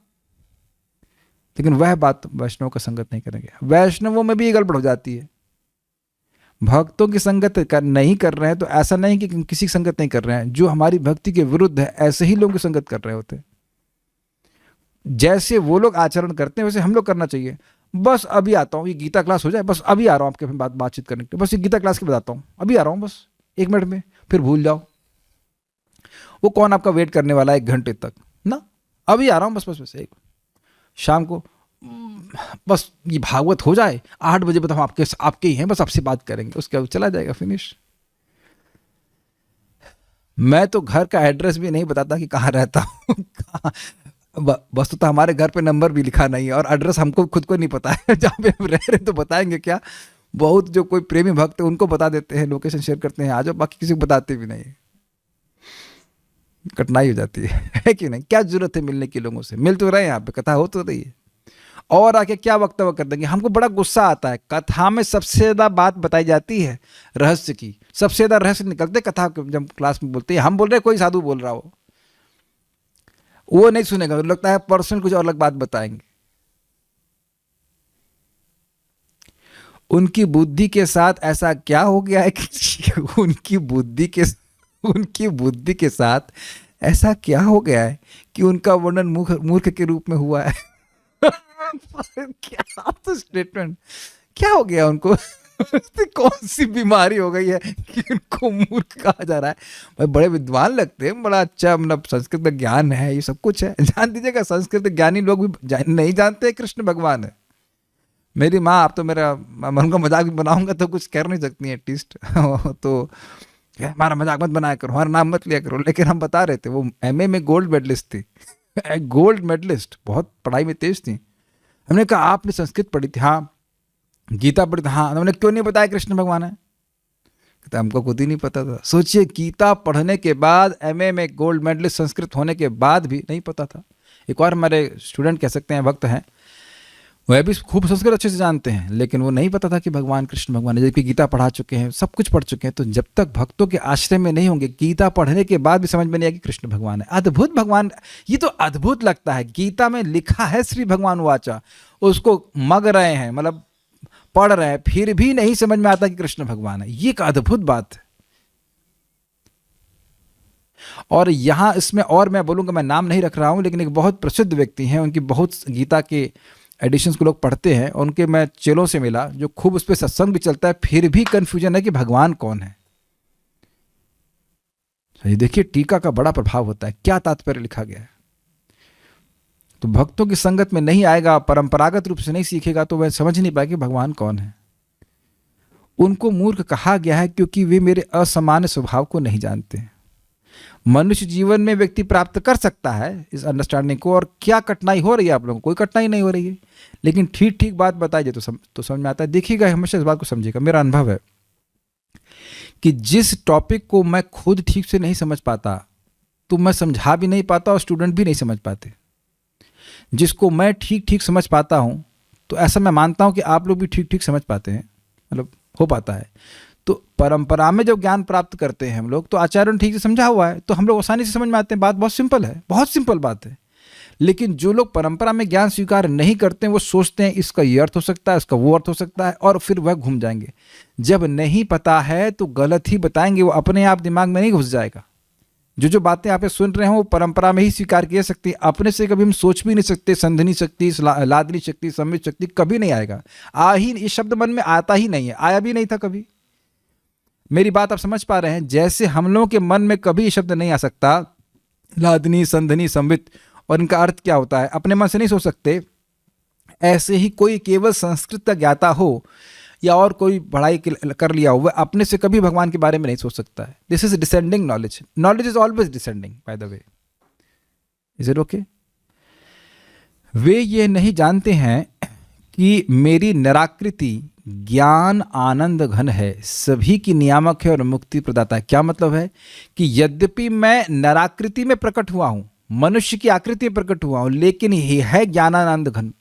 लेकिन वह बात वैष्णव का संगत नहीं करेंगे। वैष्णवों में भी ये गड़बड़ हो जाती है, भक्तों की संगत नहीं कर रहे हैं तो ऐसा नहीं कि किसी की संगत नहीं कर रहे हैं, जो हमारी भक्ति के विरुद्ध है ऐसे ही लोगों की संगत कर रहे होते हैं। जैसे वो लोग आचरण करते हैं वैसे हम लोग करना चाहिए। बस अभी आता हूँ, ये गीता क्लास हो जाए, बस अभी आ रहा हूँ आपके बातचीत करने के लिए, बस ये गीता क्लास के बताता हूँ, अभी आ रहा हूँ, बस 1 मिनट में, फिर भूल जाओ। वो कौन आपका वेट करने वाला है 1 घंटे तक ना, अभी आ रहा हूँ बस बस बस। एक शाम को बस ये भागवत हो जाए, 8 बजे बताओ आपके ही हैं, बस आपसे बात करेंगे, उसके बाद चला जाएगा, फिनिश। मैं तो घर का एड्रेस भी नहीं बताता कि कहाँ रहता हूँ, बस तो हमारे घर पे नंबर भी लिखा नहीं है और एड्रेस हमको खुद को नहीं पता है, जहाँ पे हम रह रहे तो बताएंगे क्या। बहुत जो कोई प्रेमी भक्त है उनको बता देते हैं, लोकेशन शेयर करते हैं, आ जाओ, बाकी किसी को बताते भी नहीं। कठिनाई हो जाती है कि नहीं? क्या जरूरत है मिलने की, लोगों से मिल तो रहे हैं, यहाँ पे कथा हो तो रही है, और आके क्या वक्तव्य कर देंगे। हमको बड़ा गुस्सा आता है, कथा में सबसे ज्यादा बात बताई जाती है रहस्य की, सबसे ज्यादा रहस्य निकलते कथा जब क्लास में बोलते हैं। हम बोल रहे हैं, कोई साधु बोल रहा हो, वो नहीं सुनेगा, लगता है पर्सनल कुछ और अलग बात बताएंगे। उनकी बुद्धि के साथ ऐसा क्या हो गया है कि उनकी बुद्धि के साथ ऐसा क्या हो गया है कि उनका वर्णन मूर्ख के रूप में हुआ है। क्या तो स्टेटमेंट, क्या हो गया उनको? कौन सी बीमारी हो गई है कि उनको मूर्ख कहा जा रहा है? भाई बड़े विद्वान लगते हैं, बड़ा अच्छा मतलब संस्कृत का ज्ञान है, ये सब कुछ है। जान दीजिएगा संस्कृत ज्ञानी लोग भी नहीं जानते कृष्ण भगवान है। मेरी माँ, आप तो मेरा मन का मजाक भी बनाऊंगा तो कुछ कर नहीं सकती है एटलीस्ट तो हमारा मजाक मत बनाया करो, हमारा नाम मत लिया करो। लेकिन हम बता रहे थे, वो MA में गोल्ड मेडलिस्ट थी, गोल्ड मेडलिस्ट, बहुत पढ़ाई में तेज थी। हमने कहा आपने संस्कृत पढ़ी थी? हाँ। गीता पढ़ी थी? हाँ। हमने क्यों नहीं बताया कृष्ण भगवान है? कहता हमको खुद ही नहीं पता था। सोचिए, गीता पढ़ने के बाद, MA में गोल्ड मेडलिस्ट संस्कृत होने के बाद भी नहीं पता था। एक और हमारे स्टूडेंट कह सकते हैं, भक्त हैं, वह भी खूब संस्कृत अच्छे से जानते हैं, लेकिन वो नहीं पता था कि भगवान कृष्ण भगवान है, जबकि गीता पढ़ा चुके हैं, सब कुछ पढ़ चुके हैं। तो जब तक भक्तों के आश्रय में नहीं होंगे, गीता पढ़ने के बाद भी समझ में नहीं आया कि कृष्ण भगवान है। अद्भुत भगवान, ये तो अद्भुत लगता है। गीता में लिखा है श्री भगवान वाचा, उसको मग रहे हैं, मतलब पढ़ रहे हैं, फिर भी नहीं समझ में आता कि कृष्ण भगवान है। ये एक अद्भुत बात है। और यहाँ इसमें और मैं बोलूँगा, मैं नाम नहीं रख रहा हूँ, लेकिन एक बहुत प्रसिद्ध व्यक्ति हैं, उनकी बहुत गीता के एडिशंस को लोग पढ़ते हैं, उनके मैं चेलों से मिला जो खूब उस पर सत्संग भी चलता है, फिर भी कंफ्यूजन है कि भगवान कौन है। तो ये देखिए, टीका का बड़ा प्रभाव होता है, क्या तात्पर्य लिखा गया है। तो भक्तों की संगत में नहीं आएगा, परंपरागत रूप से नहीं सीखेगा, तो वह समझ नहीं पाएगा भगवान कौन है। उनको मूर्ख कहा गया है क्योंकि वे मेरे असामान्य स्वभाव को नहीं जानते हैं। मनुष्य जीवन में व्यक्ति प्राप्त कर सकता है इस अंडरस्टैंडिंग को। और क्या कठिनाई हो रही है आप लोगों को? कोई कठिनाई नहीं हो रही है, लेकिन ठीक ठीक बात बताइए तो समझ में आता है। देखिएगा, हमेशा इस बात को समझिएगा, मेरा अनुभव है कि जिस टॉपिक को मैं खुद ठीक से नहीं समझ पाता तो मैं समझा भी नहीं पाता और स्टूडेंट भी नहीं समझ पाते। जिसको मैं ठीक ठीक समझ पाता हूँ तो ऐसा मैं मानता हूँ कि आप लोग भी ठीक ठीक समझ पाते हैं, मतलब हो पाता है। तो परंपरा में जब ज्ञान प्राप्त करते हैं हम लोग, तो आचार्यों ने ठीक से समझा हुआ है, तो हम लोग आसानी से समझ में आते हैं। बात बहुत सिंपल है, बहुत सिंपल बात है। लेकिन जो लोग परंपरा में ज्ञान स्वीकार नहीं करते हैं, वो सोचते हैं इसका ये अर्थ हो सकता है, इसका वो अर्थ हो सकता है, और फिर वह घूम जाएंगे। जब नहीं पता है तो गलत ही बताएंगे, वो अपने आप दिमाग में नहीं घुस जाएगा। जो बातें आप सुन रहे हो वो परंपरा में ही स्वीकार किया सकती है, अपने से कभी हम सोच भी नहीं सकते। संधनी शक्ति, लादनी शक्ति, संवित शक्ति कभी नहीं आएगा। ये शब्द मन में आता ही नहीं है, आया भी नहीं था कभी। मेरी बात आप समझ पा रहे हैं? जैसे हम लोगों के मन में कभी शब्द नहीं आ सकता, लादनी, संधनी, संवित, और इनका अर्थ क्या होता है, अपने मन से नहीं सोच सकते। ऐसे ही कोई केवल संस्कृत का ज्ञाता हो या और कोई पढ़ाई कर लिया हो, वह अपने से कभी भगवान के बारे में नहीं सोच सकता है। This is descending knowledge. Knowledge is always descending, by the way. Is it okay? वे ये नहीं जानते हैं कि मेरी निराकृति ज्ञान आनंद घन है, सभी की नियामक है और मुक्ति प्रदाता है। क्या मतलब है कि यद्यपि मैं निराकृति में प्रकट हुआ हूं, मनुष्य की आकृति में प्रकट हुआ हूं, लेकिन ये है ज्ञानानंद घन,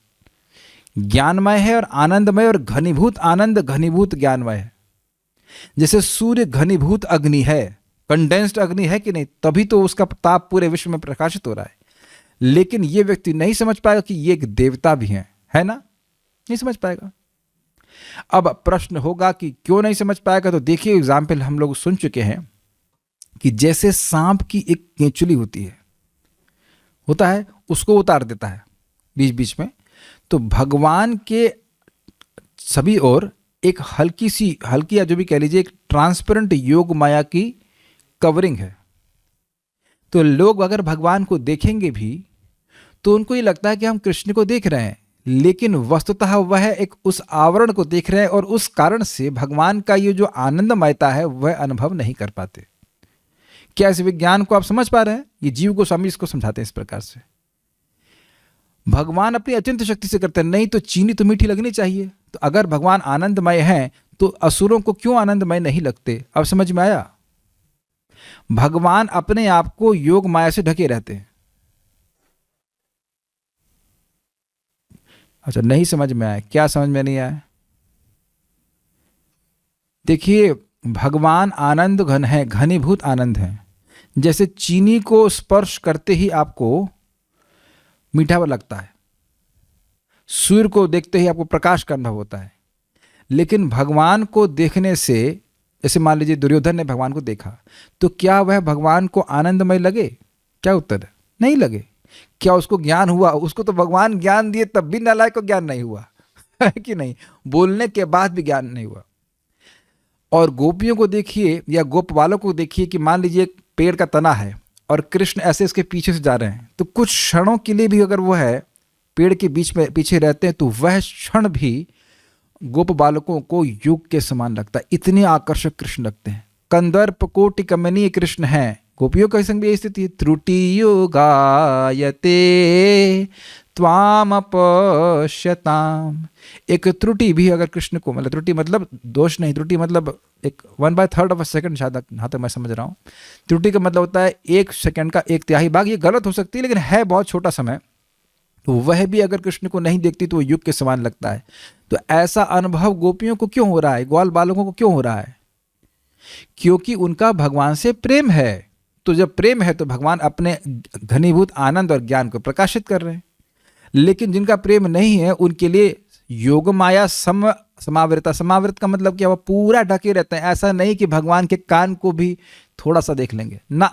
ज्ञानमय है और आनंदमय और घनीभूत आनंद, घनीभूत ज्ञानमय है। जैसे सूर्य घनीभूत अग्नि है, कंडेंस्ड अग्नि है कि नहीं, तभी तो उसका ताप पूरे विश्व में प्रकाशित हो रहा है। लेकिन ये व्यक्ति नहीं समझ पाएगा कि ये एक देवता भी है ना, नहीं समझ पाएगा। अब प्रश्न होगा कि क्यों नहीं समझ पाएगा, तो देखिए एग्जाम्पल हम लोग सुन चुके हैं कि जैसे सांप की एक केंचुली होता है, उसको उतार देता है बीच बीच में, तो भगवान के सभी ओर एक हल्की या जो भी कह लीजिए एक ट्रांसपेरेंट योग माया की कवरिंग है। तो लोग अगर भगवान को देखेंगे भी तो उनको ये लगता है कि हम कृष्ण को देख रहे हैं, लेकिन वस्तुतः वह एक उस आवरण को देख रहे हैं और उस कारण से भगवान का ये जो आनंदमयता है वह अनुभव नहीं कर पाते। क्या इस विज्ञान को आप समझ पा रहे हैं? ये जीव गोस्वामी इसको समझाते हैं इस प्रकार से। भगवान अपनी अत्यंत शक्ति से करते हैं, नहीं तो चीनी तो मीठी लगनी चाहिए। तो अगर भगवान आनंदमय हैं तो असुरों को क्यों आनंदमय नहीं लगते? अब समझ में आया? भगवान अपने आप को योग माया से ढके रहते हैं। अच्छा, नहीं समझ में आया? क्या समझ में नहीं आया? देखिए, भगवान आनंद घन है, घनीभूत आनंद है। जैसे चीनी को स्पर्श करते ही आपको मीठा लगता है, सूर्य को देखते ही आपको प्रकाश का अनुभव होता है, लेकिन भगवान को देखने से, जैसे मान लीजिए दुर्योधन ने भगवान को देखा, तो क्या वह भगवान को आनंदमय लगे? क्या उत्तर है? नहीं लगे। क्या उसको ज्ञान हुआ? उसको तो भगवान ज्ञान दिए तब भी नालायक को ज्ञान नहीं हुआ है कि नहीं? बोलने के बाद भी ज्ञान नहीं हुआ। और गोपियों को देखिए या गोप वालों को देखिए कि मान लीजिए एक पेड़ का तना है और कृष्ण ऐसे इसके पीछे से जा रहे हैं, तो कुछ क्षणों के लिए भी अगर वो है पेड़ के बीच में पीछे रहते हैं तो वह क्षण भी गोप बालकों को युग के समान लगता है। इतने आकर्षक कृष्ण लगते हैं, कंदर्प कोटि कमनीय कृष्ण हैं। गोपियों का संग भी यही स्थिति है। त्रुटियो गायते त्वाम पश्यताम। एक त्रुटि भी अगर कृष्ण को, मतलब त्रुटि मतलब दोष नहीं, त्रुटि मतलब एक 1/3 ऑफ अ सेकंड, शायद जहाँ तक मैं समझ रहा हूँ। त्रुटि का मतलब होता है 1 सेकंड का 1/3 भाग। ये गलत हो सकती है लेकिन है बहुत छोटा समय। तो वह भी अगर कृष्ण को नहीं देखती तो वो युग के समान लगता है। तो ऐसा अनुभव गोपियों को क्यों हो रहा है, ग्वाल बालकों को क्यों हो रहा है? क्योंकि उनका भगवान से प्रेम है। तो जब प्रेम है तो भगवान अपने घनीभूत आनंद और ज्ञान को प्रकाशित कर रहे हैं। लेकिन जिनका प्रेम नहीं है उनके लिए योग माया समावृता, समावृत का मतलब क्या? वह पूरा ढके रहते हैं। ऐसा नहीं कि भगवान के कान को भी थोड़ा सा देख लेंगे ना,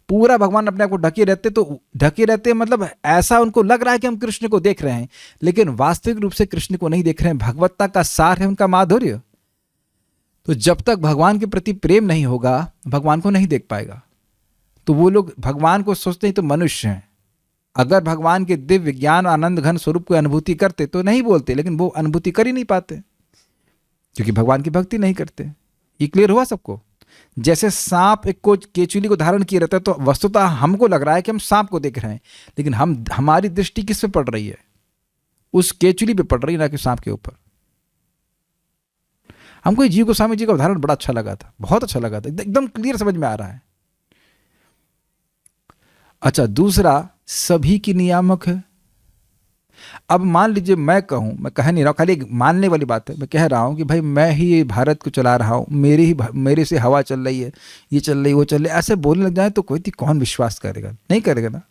पूरा भगवान अपने आप को ढके रहते। तो ढके रहते मतलब ऐसा उनको लग रहा है कि हम कृष्ण को देख रहे हैं, लेकिन वास्तविक रूप से कृष्ण को नहीं देख रहे हैं। भगवत्ता का सार है उनका माधुर्य। तो जब तक भगवान के प्रति प्रेम नहीं होगा भगवान को नहीं देख पाएगा। तो वो लोग भगवान को सोचते हैं तो मनुष्य हैं। अगर भगवान के दिव्य ज्ञान आनंद घन स्वरूप को अनुभूति करते तो नहीं बोलते, लेकिन वो अनुभूति कर ही नहीं पाते क्योंकि भगवान की भक्ति नहीं करते। ये क्लियर हुआ सबको? जैसे सांप एक को केचुली को धारण किए रहता है, तो वस्तुतः हमको लग रहा है कि हम सांप को देख रहे हैं, लेकिन हमारी दृष्टि किस पे पड़ रही है? उस केचुली पे पड़ रही है, ना कि सांप के ऊपर। हमको जीव गोस्वामी जी का उदाहरण बड़ा अच्छा लगा था, बहुत अच्छा लगा था, एकदम क्लियर समझ में आ रहा है। अच्छा, दूसरा सभी की नियामक है। अब मान लीजिए मैं कहूं, मैं कह नहीं रहा हूं, खाली एक मानने वाली बात है, मैं कह रहा हूं कि भाई मैं ही भारत को चला रहा हूं, मेरे से हवा चल रही है, ये चल रही वो चल रही, ऐसे बोलने लग जाए तो कोई कौन विश्वास करेगा? नहीं करेगा ना।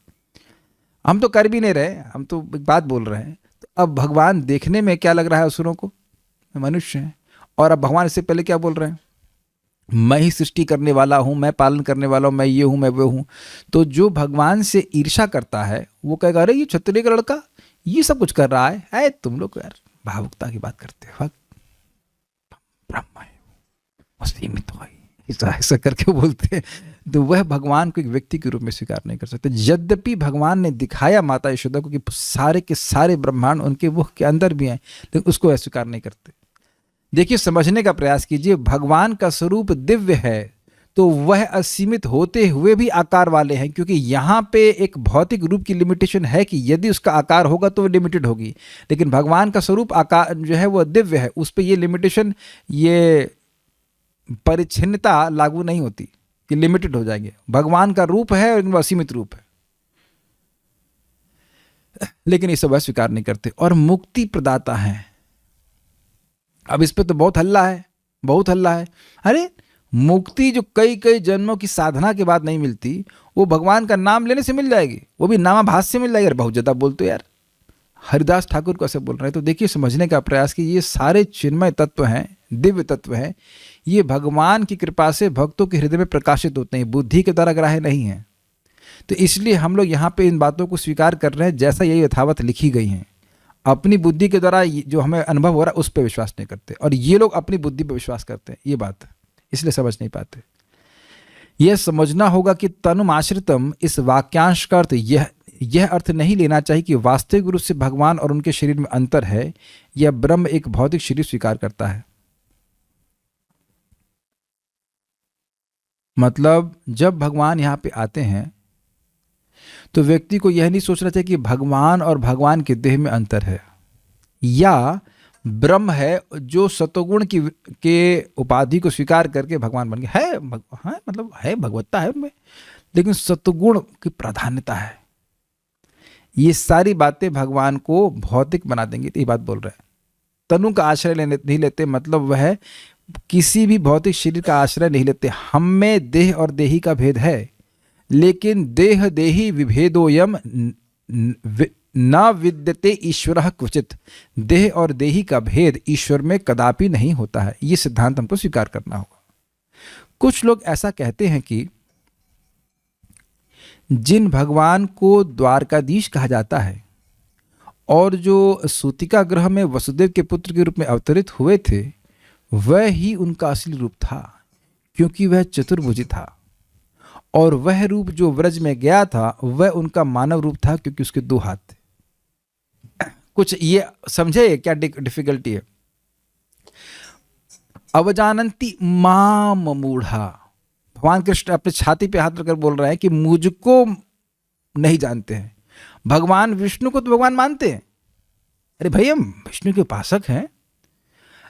हम तो कर भी नहीं रहे, हम तो एक बात बोल रहे हैं। तो अब भगवान देखने में क्या लग रहा है असुरों को? मनुष्य हैं। और अब भगवान इससे पहले क्या बोल रहे हैं? मैं ही सृष्टि करने वाला हूँ, मैं पालन करने वाला हूँ, मैं ये हूँ, मैं वो हूँ। तो जो भगवान से ईर्ष्या करता है वो कहेगा अरे ये क्षत्रिय का लड़का ये सब कुछ कर रहा है, तुम लोग यार भावुकता की बात करते हो, ब्रह्म है सीमित हो, ऐसा करके बोलते हैं। तो वह भगवान को एक व्यक्ति के रूप में स्वीकार नहीं कर सकते। यद्यपि भगवान ने दिखाया माता यशोदा को कि सारे के सारे ब्रह्मांड उनके मुख के अंदर भी हैं, लेकिन उसको स्वीकार नहीं करते। देखिए, समझने का प्रयास कीजिए। भगवान का स्वरूप दिव्य है तो वह असीमित होते हुए भी आकार वाले हैं, क्योंकि यहाँ पे एक भौतिक रूप की लिमिटेशन है कि यदि उसका आकार होगा तो वो लिमिटेड होगी, लेकिन भगवान का स्वरूप आकार जो है वह दिव्य है, उस पर ये लिमिटेशन, ये परिच्छिन्नता लागू नहीं होती। कि लिमिटेड हो जाएंगे। भगवान का रूप है और वह असीमित रूप है, लेकिन ये सब वह स्वीकार नहीं करते। और मुक्ति प्रदाता हैं। अब इस पे तो बहुत हल्ला है, बहुत हल्ला है। अरे मुक्ति जो कई कई जन्मों की साधना के बाद नहीं मिलती, वो भगवान का नाम लेने से मिल जाएगी, वो भी नामाभास से मिल जाएगी। यार बहुत ज़्यादा बोलते यार, हरिदास ठाकुर को ऐसे बोल रहे हैं। तो देखिए, समझने का प्रयास कि ये सारे चिन्मय तत्व हैं, दिव्य तत्व हैं, ये भगवान की कृपा से भक्तों के हृदय में प्रकाशित होते हैं, बुद्धि के द्वारा ग्राह्य नहीं है। तो इसलिए हम लोग यहाँ पे इन बातों को स्वीकार कर रहे हैं जैसा ये यथावत लिखी गई हैं। अपनी बुद्धि के द्वारा जो हमें अनुभव हो रहा है उस पर विश्वास नहीं करते, और ये लोग अपनी बुद्धि पर विश्वास करते हैं। ये बात है, इसलिए समझ नहीं पाते। यह समझना होगा कि तनुमाश्रितम, इस वाक्यांश का अर्थ यह अर्थ नहीं लेना चाहिए कि वास्तविक रूप से भगवान और उनके शरीर में अंतर है, यह ब्रह्म एक भौतिक शरीर स्वीकार करता है। मतलब जब भगवान यहाँ पे आते हैं तो व्यक्ति को यह नहीं सोचना चाहिए कि भगवान और भगवान के देह में अंतर है, या ब्रह्म है जो सतोगुण के उपाधि को स्वीकार करके भगवान बन गया है। मतलब है, भगवत्ता है उनमें, लेकिन सतोगुण की प्राधान्यता है। ये सारी बातें भगवान को भौतिक बना देंगी। तो ये बात बोल रहे हैं, तनु का आश्रय नहीं लेते, मतलब वह किसी भी भौतिक शरीर का आश्रय नहीं लेते। हम में देह और देही का भेद है, लेकिन देह देही विभेदोयम न विद्यते ईश्वरः क्वचित। देह और देही का भेद ईश्वर में कदापि नहीं होता है। ये सिद्धांत हमको स्वीकार करना होगा। कुछ लोग ऐसा कहते हैं कि जिन भगवान को द्वारकाधीश कहा जाता है और जो सूतिका ग्रह में वसुदेव के पुत्र के रूप में अवतरित हुए थे, वह ही उनका असली रूप था, क्योंकि वह चतुर्भुजी था। और वह रूप जो व्रज में गया था वह उनका मानव रूप था, क्योंकि उसके 2 हाथ थे। कुछ ये समझे क्या डिफिकल्टी है? अवजानंती माम मूढ़ा, भगवान कृष्ण अपने छाती पे हाथ रखकर बोल रहे हैं कि मुझको नहीं जानते हैं। भगवान विष्णु को तो भगवान मानते हैं, अरे भाई हम विष्णु के उपासक हैं,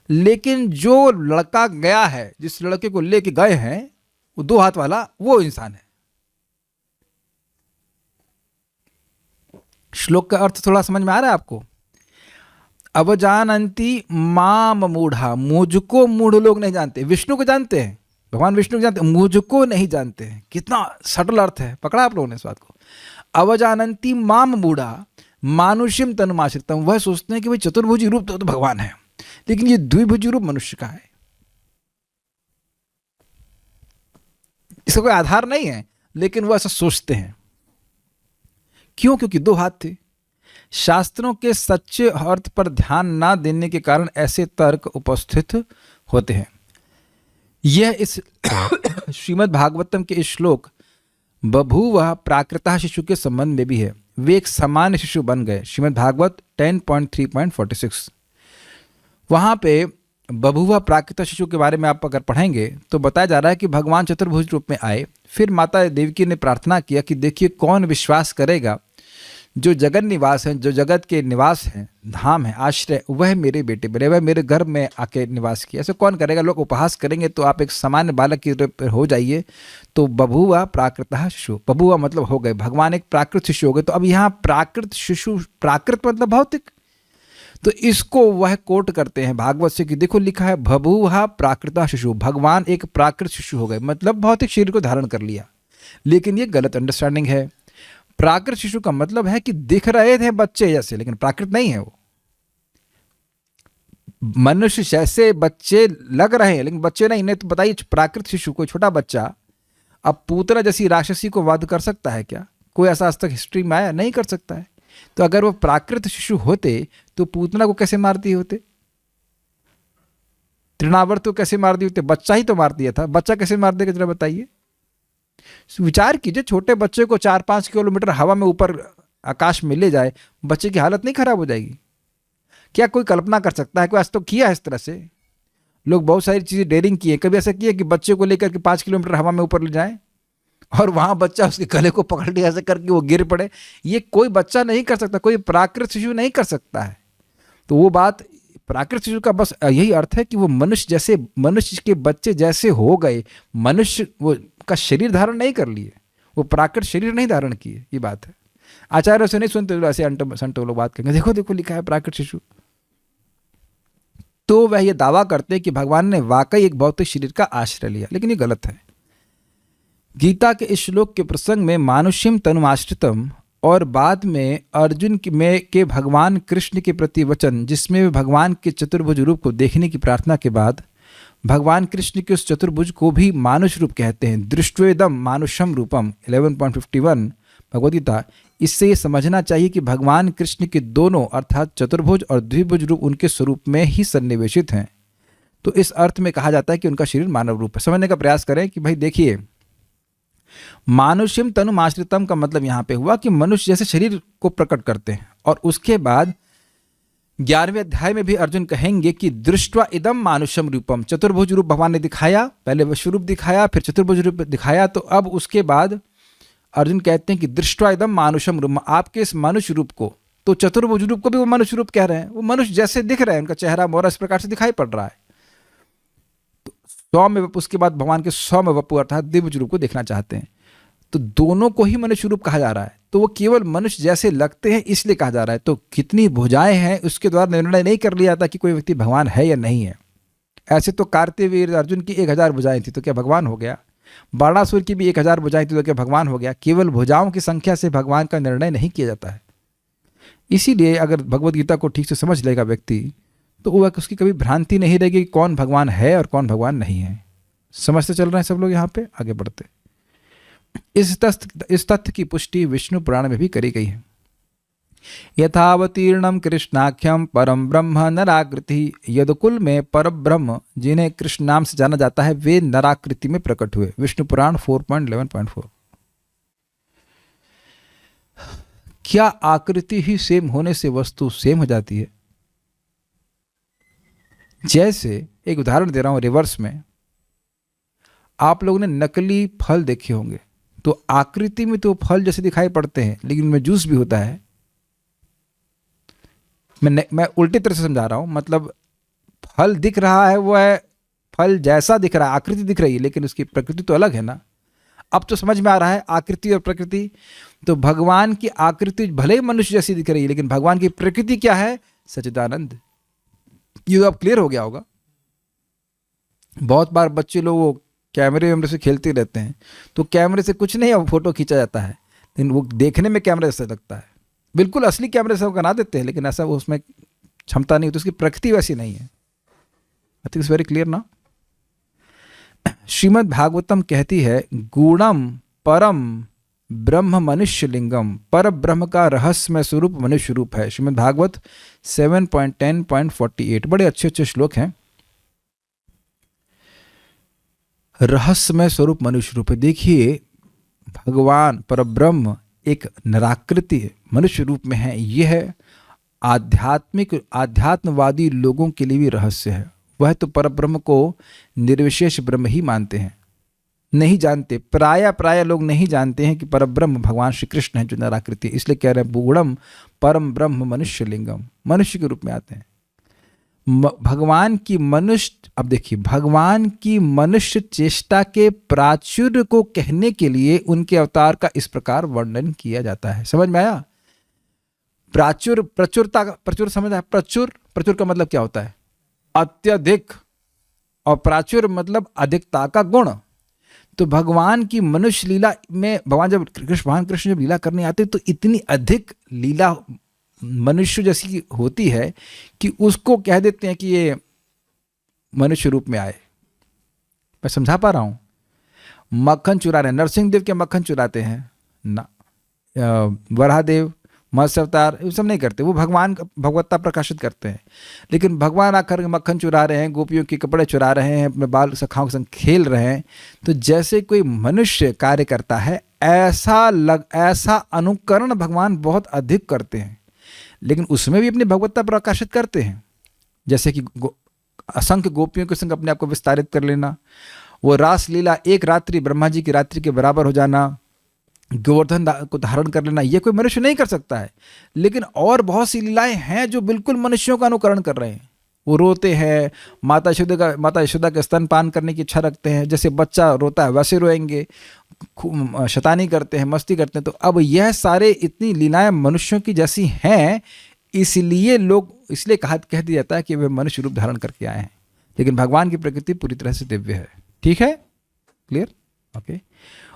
लेकिन जो लड़का गया है, जिस लड़के को लेके गए हैं, वो 2 हाथ वाला, वो इंसान है। श्लोक का अर्थ थोड़ा समझ में आ रहा है आपको? अवजानंती माम मूढ़ा, मुझको मूढ़ लोग नहीं जानते। विष्णु को जानते हैं, भगवान विष्णु को जानते हैं, मुझको नहीं जानते हैं। कितना सटल अर्थ है, पकड़ा आप लोगों ने इस बात को? अवजानंती माम मूढ़ा मानुष्यम तनुमाश्रितम, वह सोचते हैं कि भाई चतुर्भुजी रूप तो भगवान है, लेकिन ये द्विभुजी रूप मनुष्य का है। इसका कोई आधार नहीं है, लेकिन वो ऐसा सोचते हैं। क्यों? क्योंकि 2 हाथ थे। शास्त्रों के सच्चे अर्थ पर ध्यान ना देने के कारण ऐसे तर्क उपस्थित होते हैं। यह इस श्रीमद् भागवतम के इस श्लोक बभूवः प्राकृतः शिशु के संबंध में भी है। वे एक सामान्य शिशु बन गए। श्रीमद् भागवत 10.3.46, वहाँ पे बभूवः प्राकृत शिशु के बारे में आप अगर पढ़ेंगे तो बताया जा रहा है कि भगवान चतुर्भुज रूप में आए। फिर माता देवकी ने प्रार्थना किया कि देखिए कौन विश्वास करेगा, जो जगत निवास हैं, जो जगत के निवास हैं, धाम है, आश्रय, वह मेरे बेटे बने, वह मेरे गर्भ में आके निवास किया। ऐसे कौन करेगा? लोग उपहास करेंगे तो आप एक सामान्य बालक की रूप हो जाइए। तो बभूवः प्राकृतः शिशु, बभूवः मतलब हो गए, भगवान एक प्राकृत शिशु हो गए। तो अब यहाँ प्राकृत शिशु, प्राकृत मतलब भौतिक, तो इसको वह कोट करते हैं भागवत से कि देखो लिखा है बभूवः प्राकृतः शिशु, भगवान एक प्राकृत शिशु हो गए, मतलब भौतिक शरीर को धारण कर लिया। लेकिन ये गलत अंडरस्टैंडिंग है। प्राकृत शिशु का मतलब है कि दिख रहे थे बच्चे जैसे, लेकिन प्राकृत नहीं है वो। मनुष्य जैसे बच्चे लग रहे हैं, लेकिन बच्चे नहीं। तो बताइए प्राकृत शिशु, कोई छोटा बच्चा अब पूतना जैसी राक्षसी को वध कर सकता है क्या? कोई ऐसा आज तक हिस्ट्री में आया? नहीं कर सकता है। तो अगर वो प्राकृत शिशु होते तो पूतना को कैसे मार दिए होते? तृणावर्त को कैसे मार दिए होते? बच्चा ही तो मार दिया था। बच्चा कैसे मार देगा जरा बताइए। विचार कीजिए, छोटे बच्चे को 4-5 किलोमीटर हवा में ऊपर आकाश में ले जाए, बच्चे की हालत नहीं खराब हो जाएगी? क्या कोई कल्पना कर सकता है? कोई आज तो किया है इस तरह से? लोग बहुत सारी चीजें डेयरिंग किए। कभी ऐसा किया कि बच्चे को लेकर के 5 किलोमीटर हवा में ऊपर ले जाएं और वहां बच्चा उसके गले को पकड़ लिया ऐसे करके वो गिर पड़े? ये कोई बच्चा नहीं कर सकता, कोई प्राकृत शिशु नहीं कर सकता है। तो वो बात, प्राकृत शिशु का बस यही अर्थ है कि वो मनुष्य जैसे, मनुष्य के बच्चे जैसे हो गए। मनुष्य वो का शरीर धारण नहीं कर लिए, वो प्राकृत शरीर नहीं धारण किए, ये बात है। आचार्य से नहीं सुनते, ऐसे संतो लोग बात करेंगे, देखो देखो लिखा है प्राकृत शिशु। तो वह ये दावा करते हैं कि भगवान ने वाकई एक भौतिक शरीर का आश्रय लिया, लेकिन ये गलत है। गीता के इस श्लोक के प्रसंग में मानुष्यम तनुमाश्रितम और बाद में अर्जुन के भगवान कृष्ण के प्रति वचन, जिसमें वे भगवान के चतुर्भुज रूप को देखने की प्रार्थना के बाद भगवान कृष्ण के उस चतुर्भुज को भी मानुष रूप कहते हैं। दृष्ट्वेदम मानुषम रूपम 11.51 भगवद्गीता। इससे ये समझना चाहिए कि भगवान कृष्ण के दोनों अर्थात चतुर्भुज और द्विभुज रूप उनके स्वरूप में ही सन्निवेशित हैं। तो इस अर्थ में कहा जाता है कि उनका शरीर मानव रूप है। समझने का प्रयास करें कि भाई देखिए, मानुष्यम तनुमाश्रितम का मतलब यहाँ पे हुआ कि मनुष्य जैसे शरीर को प्रकट करते हैं। और उसके बाद 11वें अध्याय में भी अर्जुन कहेंगे कि दृष्ट्वा इदम मानुषम रूपम, चतुर्भुज रूप भगवान ने दिखाया, पहले विश्व रूप दिखाया, फिर चतुर्भुज रूप दिखाया। तो अब उसके बाद अर्जुन कहते हैं कि दृष्ट्वा इदम मानुषम रूपम, आपके इस मनुष्य रूप को, तो चतुर्भुज रूप को भी वो मनुष्य रूप कह रहे हैं, वो मनुष्य जैसे दिख रहे हैं, उनका चेहरा मोहरा इस प्रकार से दिखाई पड़ रहा है। तो सौम्य वपु, उसके बाद भगवान के सौम्य वपु अर्थात दिव्य रूप को देखना चाहते हैं। तो दोनों को ही मनुष्य रूप कहा जा रहा है। तो वो केवल मनुष्य जैसे लगते हैं इसलिए कहा जा रहा है। तो कितनी भुजाएं हैं उसके द्वारा निर्णय नहीं कर लिया था कि कोई व्यक्ति भगवान है या नहीं है। ऐसे तो कार्तिवीर अर्जुन की 1000 भुजाएं थी, तो क्या भगवान हो गया? बाणासुर की भी 1000 भुजाएं थी, तो क्या भगवान हो गया? केवल भुजाओं की संख्या से भगवान का निर्णय नहीं किया जाता है। इसीलिए अगर भगवद गीता को ठीक से समझ लेगा व्यक्ति, तो वह उसकी कभी भ्रांति नहीं रहेगी कि कौन भगवान है और कौन भगवान नहीं है। समझते चल रहे हैं सब लोग? यहाँ पे आगे बढ़ते। इस तथ्य की पुष्टि विष्णु पुराण में भी करी गई है। यथावतीर्णम कृष्णाख्यम परम ब्रह्म नराकृति, यदुकुल में परम ब्रह्म जिन्हें कृष्ण नाम से जाना जाता है वे नराकृति में प्रकट हुए। विष्णु पुराण 4.11.4। क्या आकृति ही सेम होने से वस्तु सेम हो जाती है? जैसे एक उदाहरण दे रहा हूं रिवर्स में, आप लोगों ने नकली फल देखे होंगे, तो आकृति में तो फल जैसे दिखाई पड़ते हैं, लेकिन उनमें जूस भी होता है। मैं उल्टी तरह से समझा रहा हूं, मतलब फल दिख रहा है, वो है फल जैसा दिख रहा है, आकृति दिख रही है, लेकिन उसकी प्रकृति तो अलग है ना। अब तो समझ में आ रहा है आकृति और प्रकृति। तो भगवान की आकृति भले ही मनुष्य जैसी दिख रही है, लेकिन भगवान की प्रकृति क्या है? सच्चिदानंद। ये अब क्लियर हो गया होगा। बहुत बार बच्चे लोग कैमरे से खेलते रहते हैं, तो कैमरे से कुछ नहीं, अब फोटो खींचा जाता है, लेकिन वो देखने में कैमरे जैसा लगता है। बिल्कुल असली कैमरे से बना देते हैं, लेकिन ऐसा वो उसमें क्षमता नहीं होती, उसकी प्रकृति वैसी नहीं है। I think it's very clear ना। श्रीमद् भागवतम कहती है गूढ़म परम ब्रह्म मनुष्य लिंगम, पर ब्रह्म का रहस्यमय स्वरूप मनुष्य रूप है। श्रीमद् भागवत 7.10.48। बड़े अच्छे अच्छे श्लोक हैं। रहस्यमय स्वरूप मनुष्य रूप है। देखिए, भगवान परब्रह्म एक निराकृति मनुष्य रूप में है। यह आध्यात्मवादी लोगों के लिए भी रहस्य है। वह तो परब्रह्म को निर्विशेष ब्रह्म ही मानते हैं, नहीं जानते, प्राय लोग नहीं जानते हैं कि परब्रह्म भगवान श्री कृष्ण है जो निराकृति। इसलिए कह रहे हैं बूढ़म परम ब्रह्म मनुष्य लिंगम, मनुष्य के रूप में आते हैं। भगवान की मनुष्य, अब देखिए, भगवान की मनुष्य चेष्टा के प्राचुर्य को कहने के लिए उनके अवतार का इस प्रकार वर्णन किया जाता है। समझ में आया? प्रचुर समझ आया? प्रचुर का मतलब क्या होता है? अत्यधिक, और प्राचुर्य मतलब अधिकता का गुण। तो भगवान की मनुष्य लीला में भगवान कृष्ण जब लीला करने आते तो इतनी अधिक लीला मनुष्य जैसी होती है कि उसको कह देते हैं कि ये मनुष्य रूप में आए। मैं समझा पा रहा हूं? मक्खन चुरा रहे हैं, नरसिंह देव के मक्खन चुराते हैं ना, वराहदेव, मत्स्य अवतार, ये सब नहीं करते। वो भगवत्ता प्रकाशित करते हैं। लेकिन भगवान आकर मक्खन चुरा रहे हैं, गोपियों के कपड़े चुरा रहे हैं, अपने बाल सखाओं के संग खेल रहे हैं। तो जैसे कोई मनुष्य कार्य करता है, ऐसा अनुकरण भगवान बहुत अधिक करते हैं। लेकिन उसमें भी अपनी भगवत्ता प्रकाशित करते हैं। जैसे कि असंख्य गोपियों के संग अपने आप को विस्तारित कर लेना, वो रासलीला एक रात्रि ब्रह्मा जी की रात्रि के बराबर हो जाना, गोवर्धन को धारण कर लेना, ये कोई मनुष्य नहीं कर सकता है। लेकिन और बहुत सी लीलाएं हैं जो बिल्कुल मनुष्यों का अनुकरण कर रहे हैं। वो रोते हैं, माता यशोदा का स्तनपान करने की इच्छा रखते हैं, जैसे बच्चा रोता है वैसे रोएंगे, शैतानी करते हैं, मस्ती करते हैं। तो अब यह सारे इतनी लीलाएं मनुष्यों की जैसी हैं, इसलिए कह दिया जाता है कि वे मनुष्य रूप धारण करके आए हैं। लेकिन भगवान की प्रकृति पूरी तरह से दिव्य है। ठीक है, क्लियर? ओके।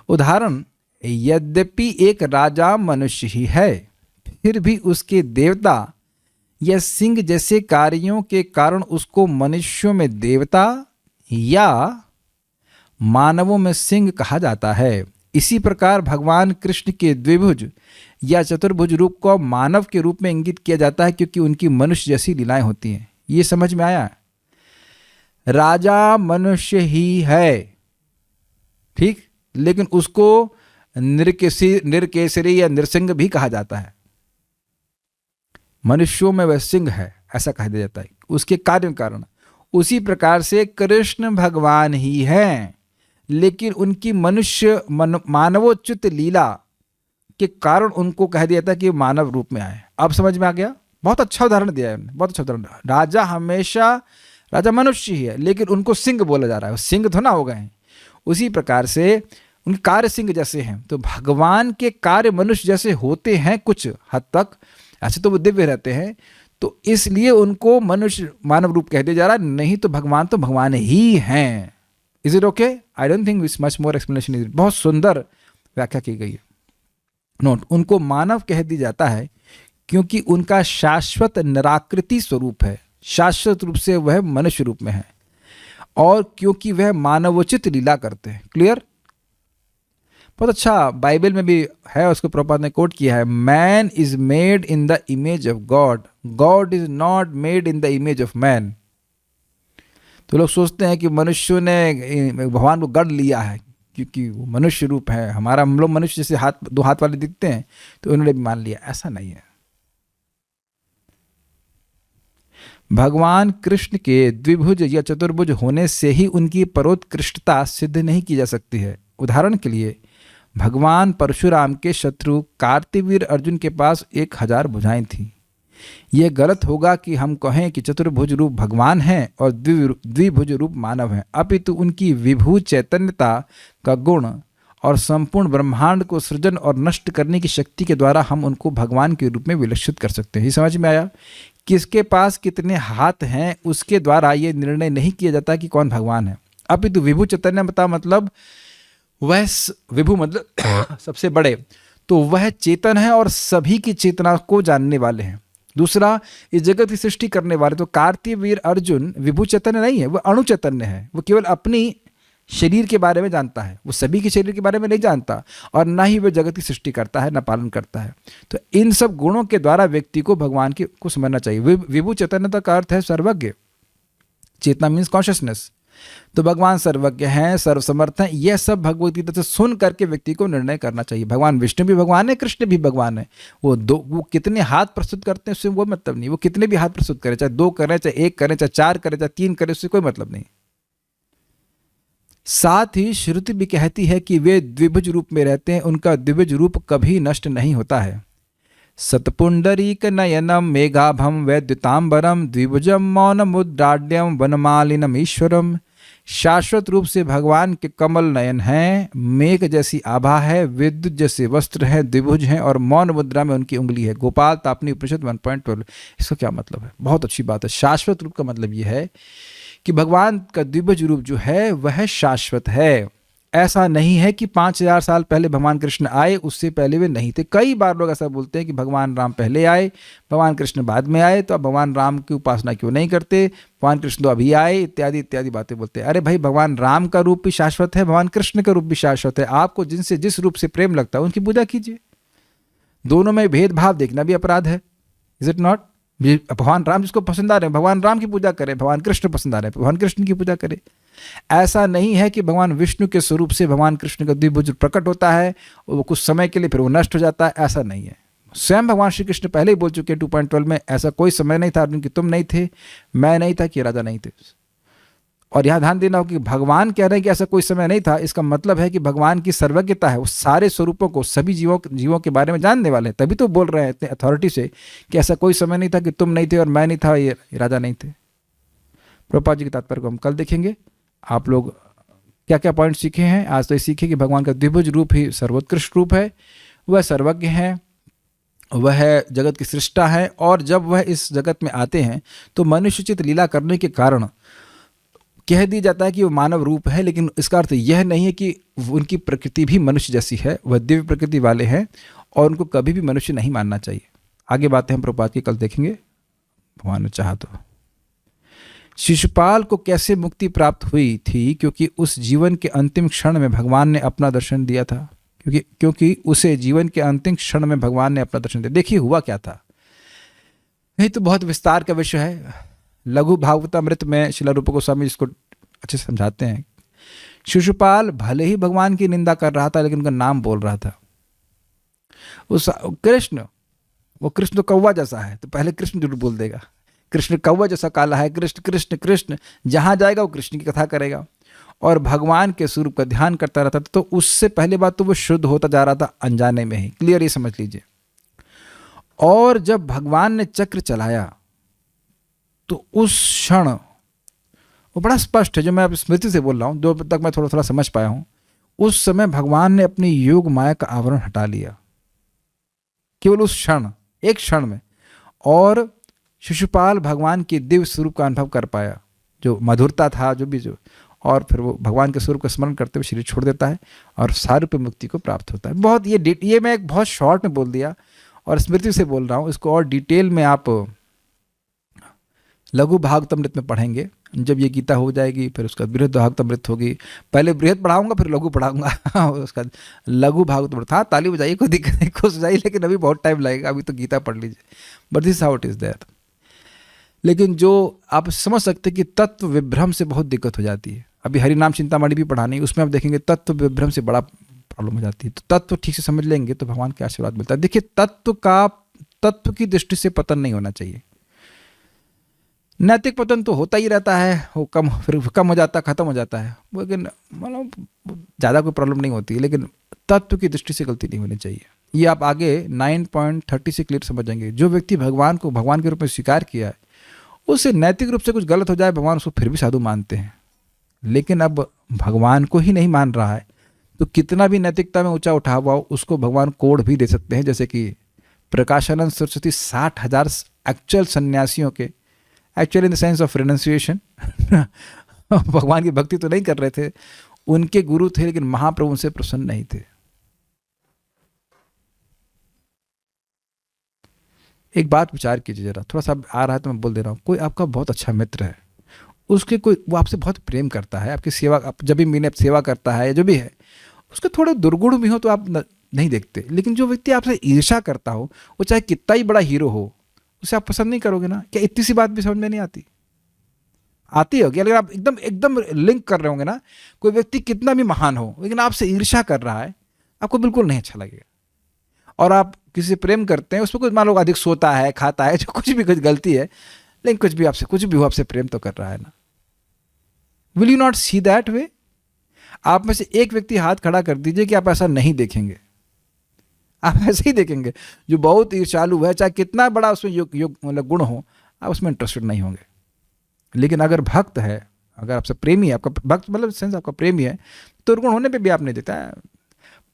उदाहरण, यद्यपि एक राजा मनुष्य ही है, फिर भी उसके देवता या सिंह जैसे कार्यों के कारण उसको मनुष्यों में देवता या मानवों में सिंह कहा जाता है। इसी प्रकार भगवान कृष्ण के द्विभुज या चतुर्भुज रूप को मानव के रूप में इंगित किया जाता है, क्योंकि उनकी मनुष्य जैसी लीलाएं होती हैं। ये समझ में आया? राजा मनुष्य ही है, ठीक, लेकिन उसको निरकेसरी या नृसिंह भी कहा जाता है। मनुष्यों में वह सिंह है, ऐसा कहा जाता है उसके कार्य कारण। उसी प्रकार से कृष्ण भगवान ही हैं, लेकिन उनकी मनुष्य मानवोचित लीला के कारण उनको कह दिया था कि मानव रूप में आए। अब समझ में आ गया? बहुत अच्छा उदाहरण दिया है, बहुत अच्छा उदाहरण। राजा मनुष्य ही है, लेकिन उनको सिंह बोला जा रहा है, सिंह तो ना हो गए हैं। उसी प्रकार से उनके कार्य सिंह जैसे हैं, तो भगवान के कार्य मनुष्य जैसे होते हैं कुछ हद तक, ऐसे तो वो दिव्य रहते हैं, तो इसलिए उनको मनुष्य मानव रूप कह दिया जा रहा है। नहीं तो भगवान ही हैं। Is it okay? I don't think it's much more explanation is. बहुत सुंदर व्याख्या की गई है। नोट, उनको मानव कह दिया जाता है क्योंकि उनका शाश्वत निराकृति स्वरूप है, शाश्वत रूप से वह मनुष्य रूप में है, और क्योंकि वह मानवोचित लीला करते हैं। क्लियर? बहुत अच्छा बाइबल में भी है, उसको प्रभुपाद ने कोट किया है, man is made in the image of God, God is not made in the image of man. तो लोग सोचते हैं कि मनुष्यों ने भगवान को गढ़ लिया है क्योंकि वो मनुष्य रूप है, हम लोग मनुष्य जैसे दो हाथ वाले दिखते हैं, तो उन्होंने भी मान लिया। ऐसा नहीं है। भगवान कृष्ण के द्विभुज या चतुर्भुज होने से ही उनकी परोत्कृष्टता सिद्ध नहीं की जा सकती है। उदाहरण के लिए, भगवान परशुराम के शत्रु कार्तिवीर अर्जुन के पास 1000 भुजाएं थीं। यह गलत होगा कि हम कहें कि चतुर्भुज रूप भगवान हैं और द्विभुज रूप मानव हैं, अपितु उनकी विभू चैतन्यता का गुण और संपूर्ण ब्रह्मांड को सृजन और नष्ट करने की शक्ति के द्वारा हम उनको भगवान के रूप में विलक्षित कर सकते हैं। ये समझ में आया? किसके पास कितने हाथ हैं उसके द्वारा ये निर्णय नहीं किया जाता कि कौन भगवान है, अपितु विभू चैतन्यता मतलब वह विभू मतलब सबसे बड़े, तो वह चेतन है और सभी की चेतना को जानने वाले हैं। दूसरा, इस जगत की सृष्टि करने वाले, तो कार्तिवीर अर्जुन विभू चैतन्य नहीं है, वह अणु चैतन्य है। वो केवल अपनी शरीर के बारे में जानता है, वो सभी के शरीर के बारे में नहीं जानता, और ना ही वह जगत की सृष्टि करता है, ना पालन करता है। तो इन सब गुणों के द्वारा व्यक्ति को भगवान को समझना चाहिए। विभू चैतन्यता का अर्थ है सर्वज्ञ। चेतना मीन्स कॉन्शियसनेस। तो भगवान सर्वज्ञ हैं, सर्वसमर्थ हैं। यह सब भगवत गीता से सुन करके व्यक्ति को निर्णय करना चाहिए। भगवान विष्णु भी भगवान है, कृष्ण भी भगवान है। वो कितने हाथ प्रस्तुत करते हैं उससे वो मतलब नहीं, वो कितने भी हाथ प्रस्तुत करें, चाहे 2 करें, चाहे 1 करें, चाहे 4 करें, चाहे 3 करें, उससे कोई मतलब नहीं। साथ ही श्रुति भी कहती है कि वे द्विभुज रूप में रहते हैं, उनका द्विभुज रूप कभी नष्ट नहीं होता है। सतपुंडरीक नयनम मेघाभम वैद्युतांबरम द्विभुजम मौनमुद्राड्यम वनमालिनम ईश्वरम। शाश्वत रूप से भगवान के कमल नयन हैं, मेघ जैसी आभा है, विद्युत जैसे वस्त्र है, द्विभुज हैं और मौन मुद्रा में उनकी उंगली है। गोपाल तापनी उपनिषद 1.12। इसका क्या मतलब है? बहुत अच्छी बात है। शाश्वत रूप का मतलब यह है कि भगवान का द्विभुज रूप जो है वह शाश्वत है। ऐसा नहीं है कि 5000 साल पहले भगवान कृष्ण आए, उससे पहले वे नहीं थे। कई बार लोग ऐसा बोलते हैं कि भगवान राम पहले आए, भगवान कृष्ण बाद में आए, तो अब भगवान राम की उपासना क्यों नहीं करते, भगवान कृष्ण तो अभी आए, इत्यादि इत्यादि बातें बोलते हैं। अरे भाई, भगवान राम का रूप भी शाश्वत है, भगवान कृष्ण का रूप भी शाश्वत है। आपको जिनसे जिस रूप से प्रेम लगता है उनकी पूजा कीजिए। दोनों में भेदभाव देखना भी अपराध है। Is it not? भगवान राम जिसको पसंद आ रहे हैं भगवान राम की पूजा करें, भगवान कृष्ण पसंद आ रहे हैं भगवान कृष्ण की पूजा करें। ऐसा नहीं है कि भगवान विष्णु के स्वरूप से भगवान कृष्ण का द्विभुज प्रकट होता है, वो कुछ समय के लिए फिर वो नष्ट हो जाता है, ऐसा नहीं है। स्वयं भगवान श्री कृष्ण पहले ही बोल चुके हैं 2.12 में, ऐसा कोई समय नहीं था अर्जुन कि तुम नहीं थे, मैं नहीं था कि राजा नहीं थे। और यहाँ ध्यान देना हो कि भगवान कह रहे हैं कि ऐसा कोई समय नहीं था, इसका मतलब है कि भगवान की सर्वज्ञता है, वो सारे स्वरूपों को, सभी जीवों के बारे में जानने वाले हैं। तभी तो बोल रहे हैं इतने अथॉरिटी से कि ऐसा कोई समय नहीं था कि तुम नहीं थे और मैं नहीं था, ये राजा नहीं थे। प्रभुपाद जी के तात्पर्य को हम कल देखेंगे। आप लोग क्या क्या पॉइंट सीखे हैं आज? तो ये सीखे कि भगवान का द्विभुज रूप ही सर्वोत्कृष्ट रूप है, वह सर्वज्ञ है, वह जगत की सृष्टा है, और जब वह इस जगत में आते हैं तो मनुष्योचित लीला करने के कारण कह दिया जाता है कि वो मानव रूप है, लेकिन इसका अर्थ यह नहीं है कि उनकी प्रकृति भी मनुष्य जैसी है। वह दिव्य प्रकृति वाले हैं और उनको कभी भी मनुष्य नहीं मानना चाहिए। आगे बातें हम प्रभुपाद की कल देखेंगे, भगवान ने चाहा तो। शिशुपाल को कैसे मुक्ति प्राप्त हुई थी? क्योंकि उस जीवन के अंतिम क्षण में भगवान ने अपना दर्शन दिया था। क्योंकि उसे जीवन के अंतिम क्षण में भगवान ने अपना दर्शन दिया। देखिए हुआ क्या था, नहीं तो बहुत विस्तार का विषय है। लघु भागवतामृत में श्रील रूप गोस्वामी इसको अच्छे से समझाते हैं। शिशुपाल भले ही भगवान की निंदा कर रहा था, लेकिन उनका नाम बोल रहा था। उस कृष्ण, वो कृष्ण तो कौवा जैसा है, तो पहले कृष्ण जरूर बोल देगा। कृष्ण कौवा जैसा काला है, कृष्ण कृष्ण कृष्ण, जहां जाएगा वो कृष्ण की कथा करेगा और भगवान के स्वरूप का ध्यान करता रहता था। तो उससे पहले बात तो वो शुद्ध होता जा रहा था अनजाने में ही। क्लियर, ये समझ लीजिए। और जब भगवान ने चक्र चलाया तो उस क्षण वो बड़ा स्पष्ट है, जो मैं अब स्मृति से बोल रहा हूँ, जो तक मैं थोड़ा थोड़ा समझ पाया हूँ। उस समय भगवान ने अपनी योग माया का आवरण हटा लिया, केवल उस क्षण, एक क्षण में, और शिशुपाल भगवान के दिव्य स्वरूप का अनुभव कर पाया, जो मधुरता था, जो भी जो, और फिर वो भगवान के स्वरूप का स्मरण करते हुए शरीर छोड़ देता है और सारूप्य मुक्ति को प्राप्त होता है। बहुत ये मैं एक बहुत शॉर्ट में बोल दिया और स्मृति से बोल रहा हूँ। इसको और डिटेल में आप लघु भागवतामृत में पढ़ेंगे। जब ये गीता हो जाएगी फिर उसका बृहद भागवतामृत होगी। पहले बृहद पढ़ाऊंगा, फिर लघु पढ़ाऊंगा उसका लघु भागवतामृत। हाँ, ताली बजाइए, कोई दिक्कत नहीं, खुश हो जाइए, लेकिन अभी बहुत टाइम लगेगा, अभी तो गीता पढ़ लीजिए। But this how it is there. लेकिन जो आप समझ सकते कि तत्व विभ्रम से बहुत दिक्कत हो जाती है। अभी हरिनाम चिंतामणि भी पढ़ानी, उसमें आप देखेंगे तत्व विभ्रम से बड़ा प्रॉब्लम हो जाती है। तो तत्व ठीक से समझ लेंगे तो भगवान का आशीर्वाद मिलता है। देखिए, तत्व की दृष्टि से पतन नहीं होना चाहिए। नैतिक पतन तो होता ही रहता है, वो फिर कम हो जाता है, खत्म हो जाता है, लेकिन मतलब ज़्यादा कोई प्रॉब्लम नहीं होती है। लेकिन तत्व की दृष्टि से गलती नहीं होनी चाहिए। ये आप आगे 9.30 से क्लियर समझेंगे। जो व्यक्ति भगवान को भगवान के रूप में स्वीकार किया है, उससे नैतिक रूप से कुछ गलत हो जाए, भगवान उसको फिर भी साधु मानते हैं। लेकिन अब भगवान को ही नहीं मान रहा है तो कितना भी नैतिकता में ऊंचा उठा हुआ हो, उसको भगवान कोड भी दे सकते हैं। जैसे कि प्रकाशानंद सरस्वती 60,000 एक्चुअल सन्यासियों के, actual in the sense of renunciation, भगवान की भक्ति तो नहीं कर रहे थे, उनके गुरु थे, लेकिन महाप्रभु उनसे प्रसन्न नहीं थे। एक बात विचार कीजिए जरा, थोड़ा सा आ रहा है तो मैं बोल दे रहा हूँ। कोई आपका बहुत अच्छा मित्र है, उसके वो आपसे बहुत प्रेम करता है, आपकी सेवा, आप जब भी मीने सेवा करता है, जो भी है, उसके थोड़े दुर्गुण भी हो तो आप नहीं देखते। लेकिन जो व्यक्ति आपसे ईर्ष्या करता हो, वो चाहे कितना ही बड़ा हीरो हो, उसे आप पसंद नहीं करोगे ना? क्या इतनी सी बात भी समझ में नहीं आती? आती होगी। अगर आप एकदम लिंक कर रहे होंगे ना, कोई व्यक्ति कितना भी महान हो, लेकिन आपसे ईर्ष्या कर रहा है, आपको बिल्कुल नहीं अच्छा लगेगा। और आप किसी से प्रेम करते हैं, उसमें कुछ मान लो अधिक सोता है, खाता है, जो कुछ गलती है, लेकिन कुछ भी आपसे कुछ भी हो, आपसे प्रेम तो कर रहा है ना। Will you not see that way? आप में से एक व्यक्ति हाथ खड़ा कर दीजिए कि आप ऐसा नहीं देखेंगे। आप ऐसे ही देखेंगे। जो बहुत ईर्ष्यालु है, चाहे कितना बड़ा उसमें योग मतलब गुण हो, आप उसमें इंटरेस्टेड नहीं होंगे। लेकिन अगर भक्त है, अगर आपसे प्रेमी है, आपका भक्त मतलब सेंस आपका प्रेमी है, तो दुर्गुण होने पे भी आप नहीं देता है।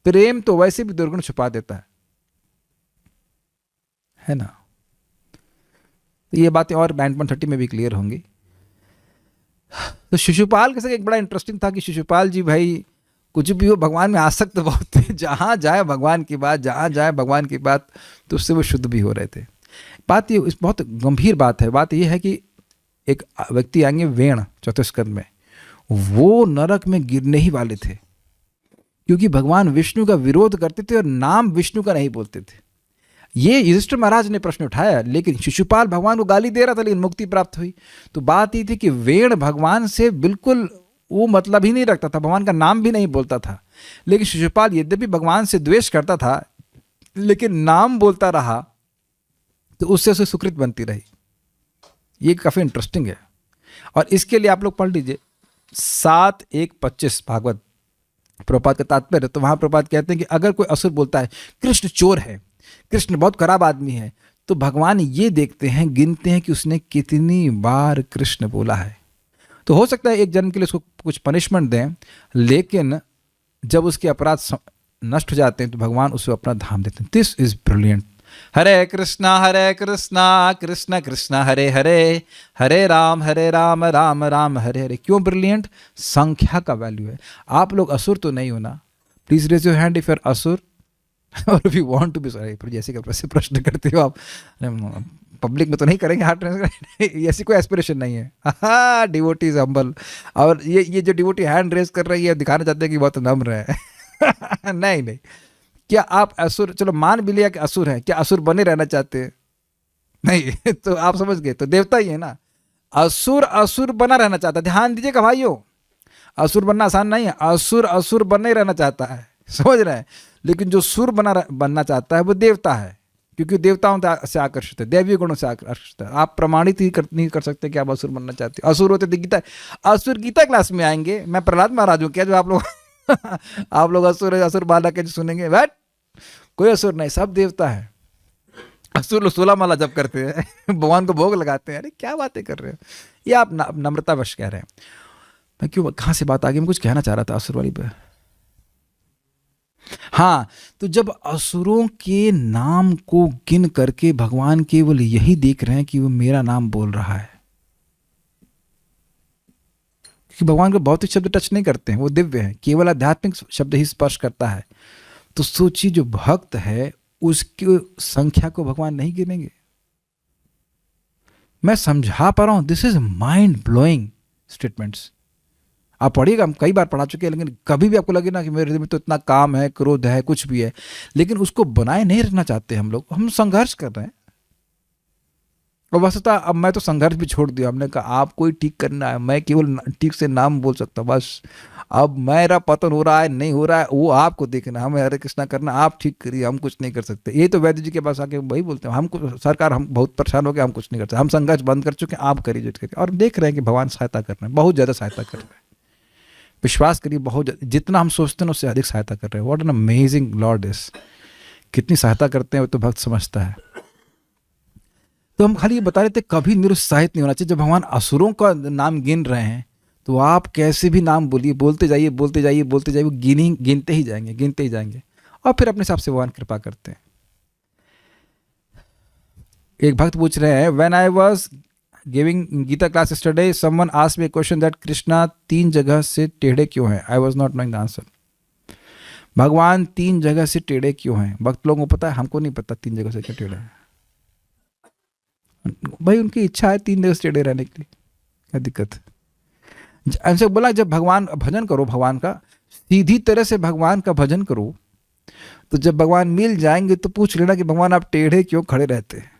प्रेम तो वैसे भी दुर्गुण छुपा देता है ना? तो ये बातें और 9.30 में भी क्लियर होंगी। तो शिशुपाल के साथ एक बड़ा इंटरेस्टिंग था कि शिशुपाल जी भाई कुछ भी हो, भगवान में आसक्त बहुत थे। जहाँ जाए भगवान की बात, जहाँ जाए भगवान की बात, तो उससे वो शुद्ध भी हो रहे थे। बात ये बहुत गंभीर बात है। बात ये है कि एक व्यक्ति आएंगे वेण चौथे स्कंद में, वो नरक में गिरने ही वाले थे, क्योंकि भगवान विष्णु का विरोध करते थे और नाम विष्णु का नहीं बोलते थे। ये युधिष्ठिर महाराज ने प्रश्न उठाया, लेकिन शिशुपाल भगवान को गाली दे रहा था, लेकिन मुक्ति प्राप्त हुई। तो बात ये थी कि वेण भगवान से बिल्कुल वो मतलब ही नहीं रखता था, भगवान का नाम भी नहीं बोलता था। लेकिन शिशुपाल यद्यपि भगवान से द्वेष करता था, लेकिन नाम बोलता रहा, तो उससे उसे सुकृत बनती रही। ये काफ़ी इंटरेस्टिंग है। और इसके लिए आप लोग पढ़ लीजिए 7:1-25 भागवत प्रभुपाद का तात्पर्य। तो वहाँ प्रभुपाद कहते हैं कि अगर कोई असुर बोलता है कृष्ण चोर है, कृष्ण बहुत खराब आदमी है, तो भगवान ये देखते हैं, गिनते हैं कि उसने कितनी बार कृष्ण बोला है। तो हो सकता है एक जन्म के लिए उसको कुछ पनिशमेंट दें, लेकिन जब उसके अपराध नष्ट हो जाते हैं तो भगवान उसे अपना धाम देते हैं. This is brilliant. Hare Krishna Krishna Krishna Hare Hare, Hare Ram Ram Ram Hare Hare. क्यों ब्रिलियंट? संख्या का वैल्यू है. आप लोग असुर तो नहीं हो ना? Please raise your hand if you are असुर और if you want to be. Sorry, जैसे कि प्रश्न करते हो आप, पब्लिक में तो नहीं करेंगे हार्ट ट्रांसप्लांट, ऐसी कोई एस्पिरेशन नहीं है. Devotee is humble. और ये जो डिवोटी हैंड रेज कर रही है दिखाना चाहते हैं कि बहुत नम्र है. नहीं, क्या आप असुर, चलो मान भी लिया कि असुर है, क्या असुर बने रहना चाहते हैं? नहीं. तो आप समझ गए, तो देवता ही है ना. असुर बना रहना चाहता है. ध्यान दीजिएगा भाइयों, असुर बनना आसान नहीं है. असुर बने रहना चाहता है, समझ रहे हैं. लेकिन जो सुर बनना चाहता है वो देवता है, क्योंकि देवताओं से आकर्षित है, दैवीय गुणों से आकर्षित है. आप प्रमाणित ही नहीं कर सकते कि आप असुर बनना चाहते हैं. असुर होते तो गीता, असुर गीता क्लास में आएंगे. मैं प्रहलाद महाराज हूँ क्या जो आप लोग आप लोग असुर बाला के सुनेंगे? बट कोई असुर नहीं, सब देवता है. असुर लोग 16 माला जप करते हैं, भगवान को भोग लगाते हैं. अरे क्या बातें कर रहे हो? ये आप नम्रतावश कह रहे हैं. मैं क्यों, कहाँ से बात आ गई? मैं कुछ कहना चाह रहा था असुर वाली पे. हाँ, तो जब असुरों के नाम को गिन करके भगवान केवल यही देख रहे हैं कि वो मेरा नाम बोल रहा है, क्योंकि भगवान को भौतिक शब्द टच नहीं करते हैं, वो दिव्य है, केवल आध्यात्मिक शब्द ही स्पर्श करता है. तो सोचिए जो भक्त है उसकी संख्या को भगवान नहीं गिनेंगे. मैं समझा पा रहा हूं. This is mind blowing statements. आप पढ़िएगा, हम कई बार पढ़ा चुके हैं, लेकिन कभी भी आपको लगे ना कि मेरे में तो इतना काम है, क्रोध है, कुछ भी है, लेकिन उसको बनाए नहीं रखना चाहते हम लोग. हम संघर्ष कर रहे हैं. और वस्तुतः अब मैं तो संघर्ष भी छोड़ दिया. हमने कहा आपको ही ठीक करना है, मैं केवल ठीक से नाम बोल सकता हूँ बस. अब मेरा पतन हो रहा है नहीं हो रहा है वो आपको देखना, हमें हरे कृष्णा करना, आप ठीक करिए, हम कुछ नहीं कर सकते. ये तो वैद्य जी के पास आके वही बोलते हैं, हम सरकार हम बहुत परेशान हो गए, हम कुछ नहीं कर सकते, हम संघर्ष बंद कर चुके हैं, आप करिए जो करिए. और देख रहे हैं कि भगवान सहायता कर रहे हैं, बहुत ज़्यादा सहायता कर रहे हैं. विश्वास करिए, बहुत जितना हम सोचते हैं उससे अधिक सहायता कर रहे हैं. What an amazing Lord is. कितनी सहायता करते हैं वो तो भक्त समझता है. तो हम खाली ये बता रहे थे कभी निरुत्साहित नहीं होना चाहिए. जब भगवान असुरों का नाम गिन रहे हैं तो आप कैसे भी नाम बोलिए, बोलते जाइए, वो गिनते ही जाएंगे. और फिर अपने हिसाब से भगवान कृपा करते हैं. एक भक्त पूछ रहे हैं, when I was giving Gita class yesterday someone asked me a question that Krishna 3 जगह से टेढ़े क्यों हैं. I was not knowing the answer. भगवान 3 जगह से टेढ़े क्यों हैं? भक्त लोगों को पता है, हमको नहीं पता 3 जगह से क्यों टेढ़े हैं. भाई उनकी इच्छा है 3 जगह से टेढ़े रहने की, क्या दिक्कत है? ऐसे बोला जब भगवान भजन करो, भगवान का सीधी तरह से भगवान का भजन करो, तो जब भगवान मिल जाएंगे तो पूछ लेना कि भगवान आप टेढ़े क्यों खड़े रहते हैं.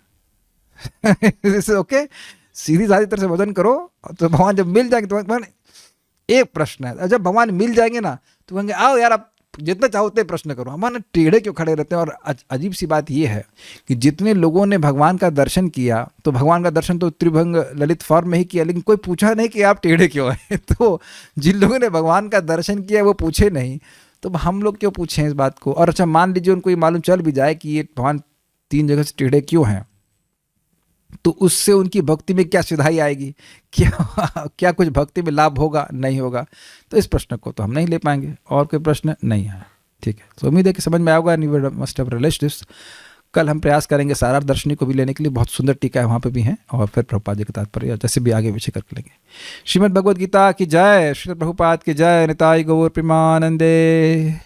ओके, सीधी साधी तरह से भजन करो तो भगवान जब मिल जाएंगे तो भगवान, एक प्रश्न है, जब भगवान मिल जाएंगे ना तो कहेंगे आओ यार आप जितना चाहो उतने प्रश्न करो, हमारे टेढ़े क्यों खड़े रहते हैं. और अजीब सी बात यह है कि जितने लोगों ने भगवान का दर्शन किया, तो भगवान का दर्शन तो त्रिभंग ललित फॉर्म में ही किया, लेकिन कोई पूछा नहीं कि आप टेढ़े क्यों हैं. तो जिन लोगों ने भगवान का दर्शन किया वो पूछे नहीं, तो हम लोग क्यों पूछें इस बात को. और अच्छा मान लीजिए उनको ये मालूम चल भी जाए कि ये भगवान 3 जगह से टेढ़े क्यों हैं, तो उससे उनकी भक्ति में क्या सिधाई आएगी, क्या कुछ भक्ति में लाभ होगा, नहीं होगा. तो इस प्रश्न को तो हम नहीं ले पाएंगे. और कोई प्रश्न नहीं है, ठीक है. तो उम्मीद है कि समझ में आएगा. You must have realised this. कल हम प्रयास करेंगे सारार्थ दर्शनी को भी लेने के लिए, बहुत सुंदर टीका है वहाँ पे भी हैं, और फिर प्रभुपाद जी के तात्पर्य जैसे भी आगे विषय करके लेंगे. श्रीमद् भगवद गीता की जय, श्री प्रभुपाद की जय. निताई गौर प्रेमानंदे.